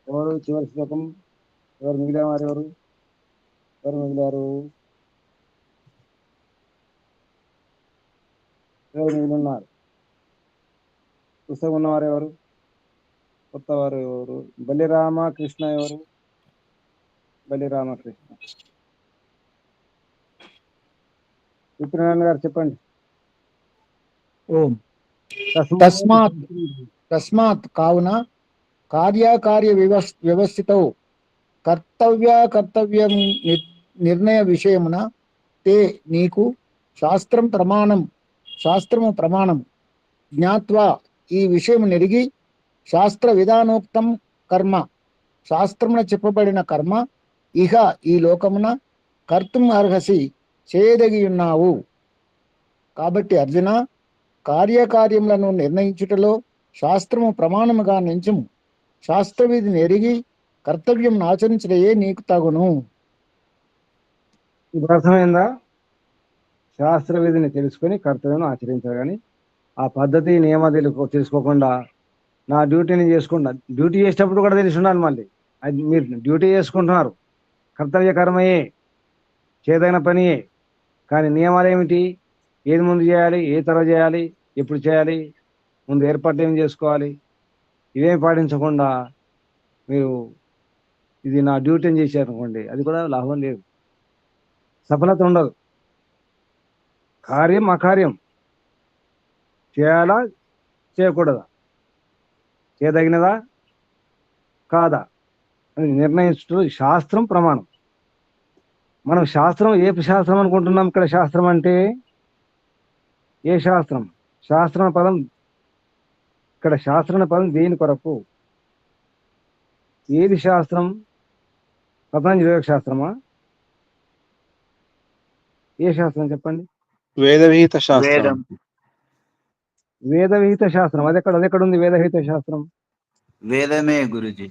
ఎవరు చివరి శ్లోకం? ఎవరు మిగిలిన ఎవరు మిగిలారు? ఎవరు మిగిలిన్నారు? పుస్తకం ఉన్నవారు ఎవరు? కొత్తవారు ఎవరు? బలిరామకృష్ణ ఎవరు? బలిరామకృష్ణ. విప్రనారాయణ గారు చెప్పండి. ఓం. తస్మాత్ కావున కార్య వ్యవస్థితౌ కర్తవ్య నిర్ణయ విషయమున తే నీకు శాస్త్రము ప్రమాణం జ్ఞాత్వా ఈ విషయము నెరిగి శాస్త్ర విధానోక్తం కర్మ శాస్త్రమున చెప్పబడిన కర్మ ఇహ ఈ లోకమున కర్తుం అర్హసి చేయదగి ఉన్నావు. కాబట్టి అర్జున, కార్యకార్యములను నిర్ణయించుటలో శాస్త్రము ప్రమాణముగా నించుము. శాస్త్రవిధిని ఎరిగి కర్తవ్యం ఆచరించడయే నీకు తగును. ఇప్పుడు అర్థమైందా? శాస్త్ర విధిని తెలుసుకొని కర్తవ్యం ఆచరించాలి. కానీ ఆ పద్ధతి నియమాలు తెలుసుకోకుండా నా డ్యూటీని చేసుకుంటా. డ్యూటీ చేసేటప్పుడు కూడా తెలిసి ఉండాలి. మళ్ళీ అది మీరు డ్యూటీ చేసుకుంటున్నారు, కర్తవ్య కర్మయే, చేదైన పనియే. కానీ నియమాలు ఏమిటి? ఏది ముందు చేయాలి, ఏ తర్వాత చేయాలి, ఎప్పుడు చేయాలి, ముందు ఏర్పాట్లు ఏం చేసుకోవాలి, ఇవేం పాటించకుండా మీరు ఇది నా డ్యూటీ అని చేశారనుకోండి, అది కూడా లాభం లేదు, సఫలత ఉండదు. కార్యం అకార్యం చేయాలా చేయకూడదా, చేయదగినదా కాదా అని నిర్ణయించడం శాస్త్రం ప్రమాణం. మనం శాస్త్రం ఏ శాస్త్రం అనుకుంటున్నాం? ఇక్కడ శాస్త్రం అంటే ఏ శాస్త్రం? శాస్త్రం పదం ఇక్కడ శాస్త్రం పదం దేని కొరకు? ఏది శాస్త్రం? పతంజలి యోగ శాస్త్రమా? ఏ శాస్త్రం చెప్పండి? వేదవిహిత శాస్త్రం. వేదవిహిత శాస్త్రం. అది ఎక్కడ ఉంది వేదవిహిత శాస్త్రం? వేదమే గురుజీ.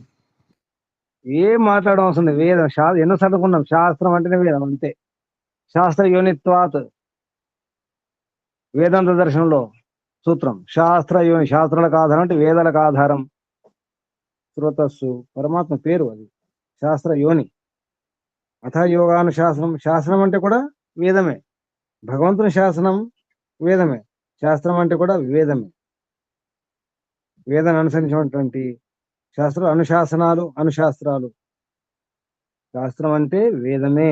ఏం మాట్లాడడం అవసరం లేదు. వేదం ఎన్నో చదువుకున్నాం. శాస్త్రం అంటేనే వేదం, అంతే. శాస్త్ర యోనిత్వాత్ వేదాంత దర్శనంలో సూత్రం. శాస్త్ర యోని, శాస్త్రాలకు ఆధారం అంటే వేదాలకు ఆధారం. శ్రోతస్సు పరమాత్మ పేరు, అది శాస్త్ర యోని. అథ యోగానుశాసనం, శాస్త్రం అంటే కూడా వేదమే. భగవంతుని శాసనం వేదమే, శాస్త్రం అంటే కూడా వేదమే. వేదాన్ని అనుసరించినటువంటి శాస్త్రాలు అనుశాస్త్రాలు. శాస్త్రం అంటే వేదమే.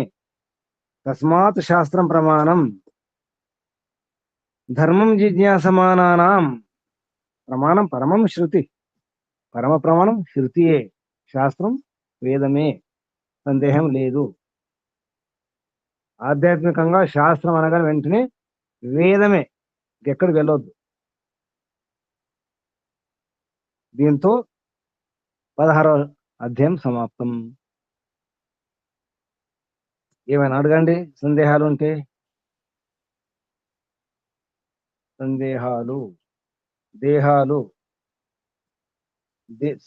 తస్మాత్ శాస్త్రం ప్రమాణం. ధర్మం జిజ్ఞాసమానానాం ప్రమాణం పరమం శృతి. పరమ ప్రమాణం శృతియే. శాస్త్రం వేదమే, సందేహం లేదు. ఆధ్యాత్మికంగా శాస్త్రం అనగానే వెంటనే వేదమే, ఎక్కడికి వెళ్ళొద్దు. దీంతో 16వ అధ్యాయం సమాప్తం. ఏమైనా అడగండి, సందేహాలు ఉంటే.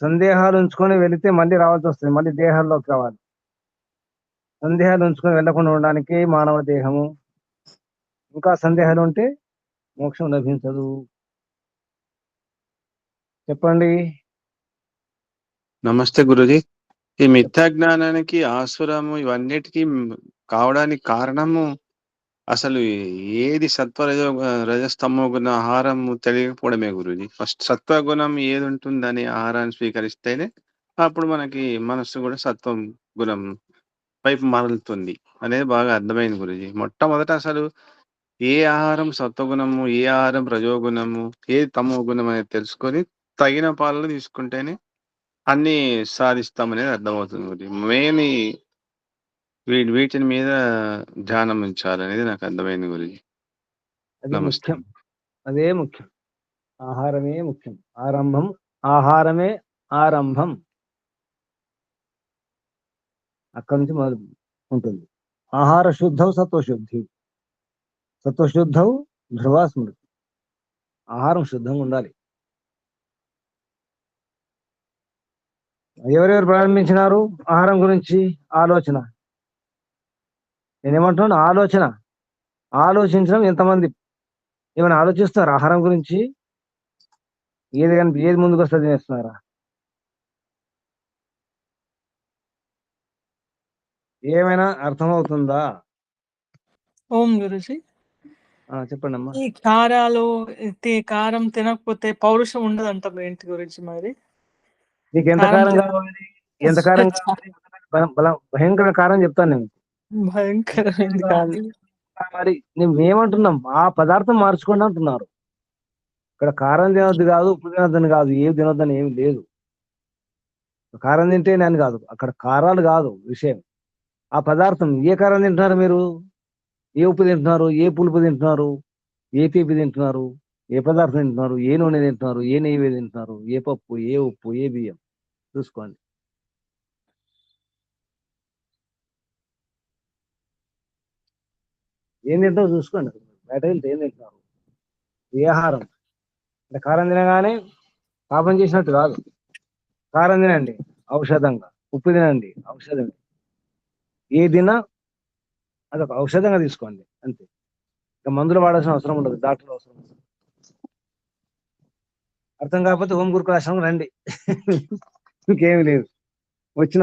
సందేహాలు ఉంచుకొని వెళితే మళ్ళీ రావాల్సి వస్తుంది, మళ్ళీ దేహాల్లోకి రావాలి. సందేహాలు ఉంచుకొని వెళ్లకుండా ఉండడానికి మానవ దేహము. ఇంకా సందేహాలు ఉంటే మోక్షం లభించదు. చెప్పండి. నమస్తే గురుజీ. ఈ మిథ్యా జ్ఞానానికి, ఆసురము, ఇవన్నిటికీ కావడానికి కారణము అసలు ఏది రజస్తమో గుణ ఆహారము తెలియకపోవడమే గురుజీ. ఫస్ట్ సత్వగుణం ఏది ఉంటుందని ఆహారాన్ని స్వీకరిస్తేనే అప్పుడు మనకి మనస్సు కూడా సత్వం గుణం వైపు మరలుతుంది అనేది బాగా అర్థమైంది గురుజీ. మొట్టమొదట అసలు ఏ ఆహారం సత్వగుణము, ఏ ఆహారం రజోగుణము, ఏ తమో గుణం అనేది తెలుసుకొని తగిన పాలన తీసుకుంటేనే అన్ని సాధిస్తామనేది అర్థమవుతుంది గురుజీ. మెయిన్ వీటిని మీద ధ్యానం ఉంచాలనేది నాకు అర్థమైంది గురుజీ. అది నమస్తే. ముఖ్యం, అదే ముఖ్యం. ఆహారమే ముఖ్యం. ఆరంభం ఆహారమే ఆరంభం. అక్కడి నుంచి మొదలు ఉంటుంది. ఆహార శుద్ధం సత్వశుద్ధి, సత్వశుద్ధం ధ్రువ స్మృతి. ఆహారం శుద్ధంగా ఉండాలి. ఎవరెవరు ప్రారంభించినారు ఆహారం గురించి ఆలోచన? నేనేమంటున్నాను, ఆలోచన. ఆలోచించడం ఎంతమంది ఏమైనా ఆలోచిస్తున్నారు ఆహారం గురించి? ఏది కానీ ఏది ముందుకు వస్తుంది చేస్తున్నారా? ఏమైనా అర్థమవుతుందా? ఓం గురుజీ. చెప్పండి అమ్మా. ఈ కారాలు కారం తినకపోతే పౌరుషం ఉండదంటారు ఏంటి గురించి మరి? నీకు ఎంత కారం కావాలి, ఎంత కారం కావాలి? భయంకర కారం చెప్తాను నేను. భయంకరమైంది కాదు. మరి నువ్వేమంటున్నాం, ఆ పదార్థం మార్చుకోండి అంటున్నారు. ఇక్కడ కారం తినొద్దు కాదు, ఉప్పు తినొద్దని కాదు, ఏమి తినొద్దని ఏమి లేదు. కారం తింటే నేను కాదు, అక్కడ కారాలు కాదు విషయం. ఆ పదార్థం ఏ కారం తింటున్నారు మీరు? ఏ ఉప్పు తింటున్నారు, ఏ పులుపు తింటున్నారు, ఏ తీపి తింటున్నారు, ఏ పదార్థం తింటున్నారు, ఏ నూనె తింటున్నారు, ఏ నెయ్యి తింటున్నారు, ఏ పప్పు, ఏ ఉప్పు, ఏ బియ్యం చూసుకోండి. ఏం తింటారో చూసుకోండి. బయట వెళ్తే ఏం తింటున్నారు, ఏ ఆహారం. అంటే కారం తినగానే పాపం చేసినట్టు కాదు. కారం తినండి ఔషధంగా, ఉప్పు తినండి ఔషధంగా, ఏ తినా అదొక ఔషధంగా తీసుకోండి అంతే. ఇక మందులు వాడాల్సిన అవసరం ఉండదు, డాక్టర్ అవసరం ఉండదు. అర్థం కాకపోతే ఓం గురుకులాశ్రమం రండి. ఇంకేమి లేదు. వచ్చిన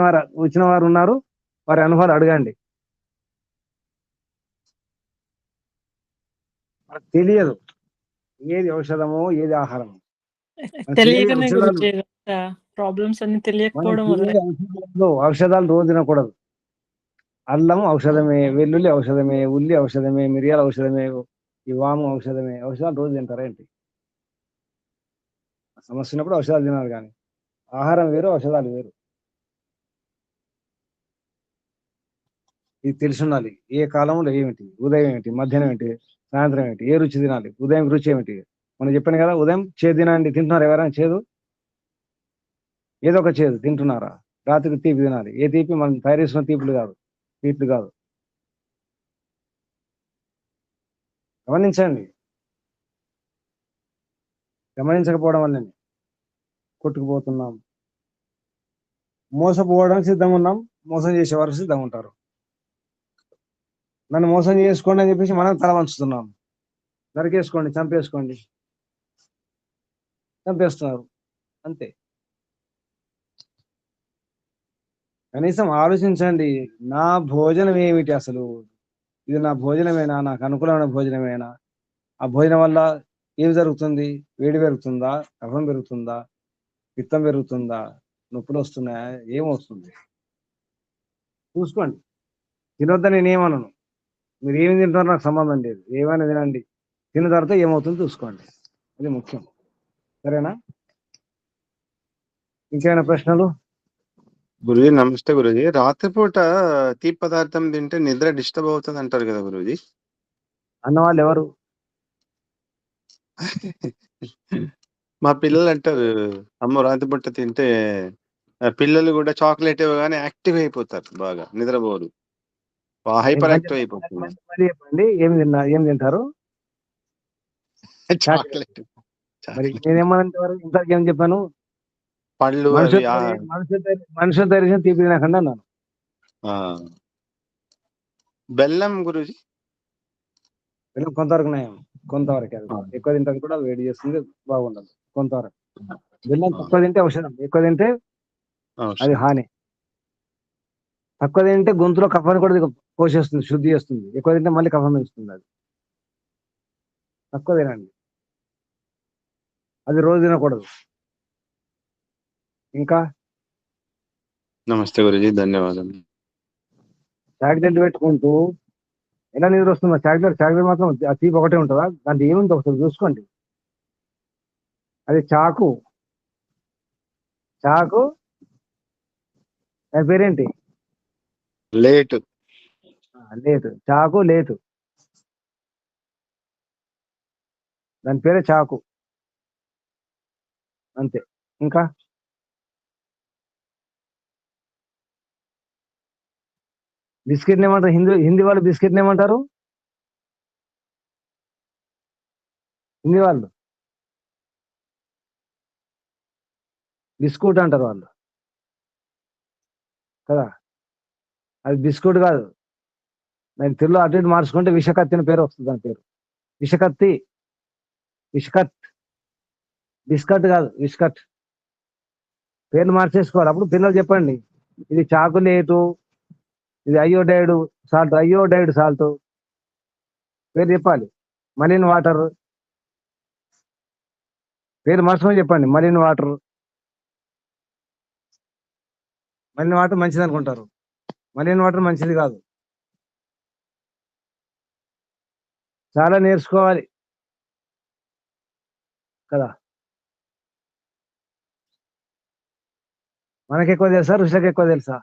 వారు ఉన్నారు, వారి అనుభవాలు అడగండి. మనకు తెలియదు ఏది ఔషధమో ఏది ఆహారమో. తెలియకనే గురించి ప్రాబ్లమ్స్ అన్ని తెలియకపోవడం వల్ల. ఔషధాలు రోజు తినకూడదు. అల్లం ఔషధమే, వెల్లుల్లి ఔషధమే, ఉల్లి ఔషధమే, మిరియాల ఔషధమే, ఈ వాము ఔషధమే. ఔషధాలు రోజు తింటారా ఏంటి? సమస్య ఉన్నప్పుడు ఔషధాలు తినాలి, కానీ ఆహారం వేరు, ఔషధాలు వేరు. ఇది తెలిసి ఉండాలి. ఏ కాలంలో ఏమిటి, ఉదయం ఏమిటి, మధ్యాహ్నం ఏమిటి, సాయంత్రం ఏమిటి, ఏ రుచి తినాలి, ఉదయం రుచి ఏమిటి. మనం చెప్పాను కదా, ఉదయం చేదు తినండి. తింటున్నారు ఎవరైనా చేదు? ఏదో ఒక చేదు తింటున్నారా? రాత్రికి తీపి తినాలి. ఏ తీపి? మనం తయారు చేసిన తీపులు కాదు, తీపి కాదు. గమనించండి. గమనించకపోవడం వల్లనే కొట్టుకుపోతున్నాం. మోసపోవడానికి సిద్ధంగా ఉన్నాం, మోసం చేసేవారు సిద్ధంగా ఉంటారు. నన్ను మోసం చేసుకోండి అని చెప్పేసి మనం తల వంచుతున్నాం. నరికేసుకోండి, చంపేసుకోండి, చంపేస్తున్నారు అంతే. కనీసం ఆలోచించండి, నా భోజనం ఏమిటి అసలు? ఇది నా భోజనమేనా? నాకు అనుకూలమైన భోజనమేనా? ఆ భోజనం వల్ల ఏం జరుగుతుంది? వేడి పెరుగుతుందా, కఫం పెరుగుతుందా, పిత్తం పెరుగుతుందా, నొప్పులు వస్తున్నాయా, ఏమొస్తుంది చూసుకోండి. తినొద్దని నేనేమనను, మీరు ఏమి తింటారో నాకు సంబంధం లేదు. ఏమైనా తినండి, తిన్న తర్వాత ఏమవుతుందో చూసుకోండి, అది ముఖ్యం. సరేనా? ఇంకేమైనా ప్రశ్నలు? గురుజీ నమస్తే గురుజీ. రాత్రిపూట తీపి పదార్థం తింటే నిద్ర డిస్టర్బ్ అవుతుంది అంటారు కదా గురుజీ? అన్నవాళ్ళు ఎవరు? మా పిల్లలు అంటారు, అమ్మ రాత్రిపూట తింటే పిల్లలు కూడా చాక్లెట్ ఇవ్వగానే యాక్టివ్ అయిపోతారు, బాగా నిద్రపోరు, హైపర్ యాక్టివ్ అయిపోతున్నారు. చెప్పండి, ఏం తింటారు? చాక్లెట్. మరి నేనేమనంటే ఇంతకు ఏం చెప్పాను? పళ్ళు మనుషులు తయారు తీపి తినకుండా అన్నాను. బెల్లం గురుజీ? బెల్లం కొంతవరకు నయం, కొంతవరకు. అది ఎక్కువ తింటే కూడా వేడి చేస్తుంది, బాగుండదు. కొంతవరకు బెల్లం తక్కువ తింటే ఔషధం, ఎక్కువ తింటే అది హాని. తక్కువ తింటే గొంతులో కఫాన్ని కూడా పోషిస్తుంది, శుద్ధి చేస్తుంది. ఎక్కువ తింటే మళ్ళీ కఫం పెంచుతుంది. అది తక్కువ తినండి, అది రోజు తినకూడదు. ఇంకా నమస్తే గురుజీ, ధన్యవాదాలు. చాక్లెట్ పెట్టుకుంటూ ఎలా నిద్ర వస్తుందా? చాక్లెట్ మాత్రం ఆ తీపి ఒకటే ఉంటుందా? దాంట్లో ఏముంది ఒకసారి చూసుకోండి. అది చాకు దాని పేరేంటి? లేటు. లేటు, చాకు లేటు, దాని పేరే చాకు అంతే. ఇంకా బిస్కెట్ని ఏమంటారు? హిందీ వాళ్ళు బిస్కెట్ని ఏమంటారు? హిందీ వాళ్ళు బిస్కూట్ అంటారు వాళ్ళు కదా. అది బిస్కూట్ కాదు, దాని తెలుగులో అటు ఇటు మార్చుకుంటే విషకత్తి అని పేరు వస్తుంది. దాని పేరు విషకత్తి, విష్కత్, బిస్కట్ కాదు విష్కట్. పేర్లు మార్చేసుకోవాలి. అప్పుడు పిల్లలు చెప్పండి, ఇది చాకులేటు, ఇది అయోడైడ్ సాల్ట్, అయోడైడ్ సాల్ట్ పేరు చెప్పాలి. మలిన్ వాటర్ పేరు మార్చుకొని చెప్పండి. మలిన్ వాటర్, మలిన్ వాటర్ మంచిది అనుకుంటారు, మలిన్ వాటర్ మంచిది కాదు. చాలా నేర్చుకోవాలి కదా. మనకి ఎక్కువ తెలుసా, ఋషులకు ఎక్కువ తెలుసా?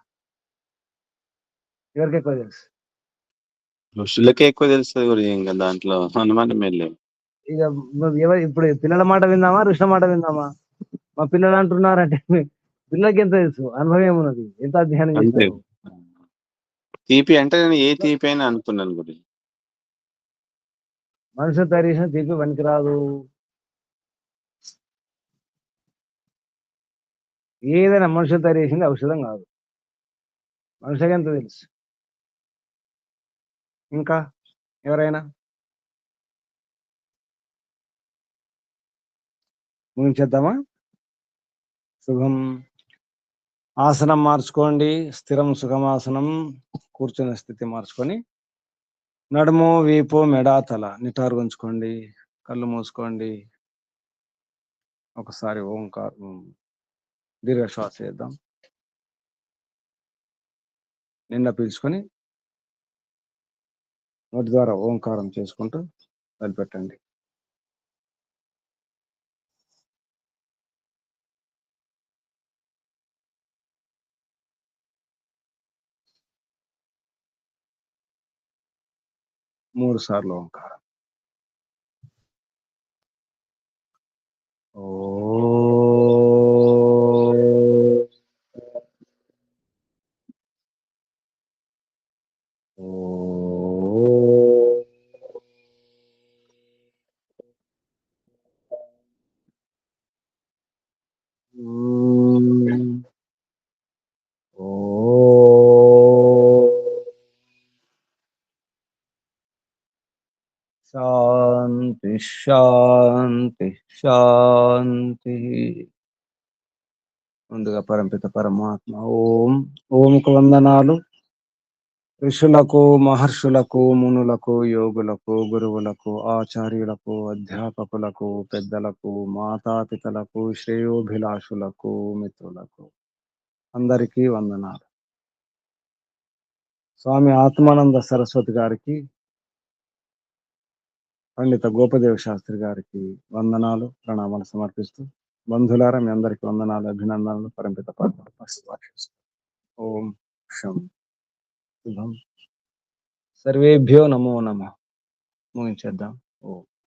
ఎవరికి ఎక్కువ తెలుసు? ఋషులకే ఎక్కువ తెలుస్తుంది గురించి, ఇంకా దాంట్లో అనుమానం ఏం లేదు. ఇక ఎవరు ఇప్పుడు పిల్లల మాట విందామా, ఋషుల మాట విందామా? మా పిల్లలు అంటున్నారంటే పిల్లలకి ఎంత తెలుసు, అనుభవం ఏమున్నది, ఎంత అధ్యయనం అంతే. చేశారు. తీపి అంటే నేను ఏ తీపి అయినా అనుకున్నాను గురించి. మనుషులు తయారు చేసిన తీపి పనికిరాదు. ఏదైనా మనుషులు తయారు చేసింది ఔషధం కాదు. మనుషులకి ఎంత తెలుసు. ఇంకా ఎవరైనా ముగించేద్దామా? శుభం. ఆసనం మార్చుకోండి. స్థిరం సుఖమాసనం, కూర్చునే స్థితి మార్చుకొని నడుము, వీపు, మెడ, తల నిటారుగా ఉంచుకోండి. కళ్ళు మూసుకోండి. ఒకసారి ఓంకారం దీర్ఘ శ్వాస చేద్దాం. నిండా పీల్చుకొని నోటి ద్వారా ఓంకారం చేసుకుంటూ వదిలిపెట్టండి. మూడు సార్లు ఓంకారం. శాంతి శాంతి శాంతి. ముందుగా పరంపిత పరమాత్మ ఓంకు వందనాలు. ఋషులకు, మహర్షులకు, మునులకు, యోగులకు, గురువులకు, ఆచార్యులకు, అధ్యాపకులకు, పెద్దలకు, మాతాపితలకు, శ్రేయోభిలాషులకు, మిత్రులకు అందరికీ వందనాలు. స్వామి ఆత్మానంద సరస్వతి గారికి, పండిత గోపదేవ శాస్త్రి గారికి వందనాలు, ప్రణామాలు సమర్పిస్తూ, బంధులారా మీ అందరికీ వందనాలు, అభినందనలు. పరంపిత పరమాత్మ శుభాశీస్సులు. ఓం శం. శుభం. సర్వేభ్యో నమో నమః. ముగించేద్దాం. ఓం.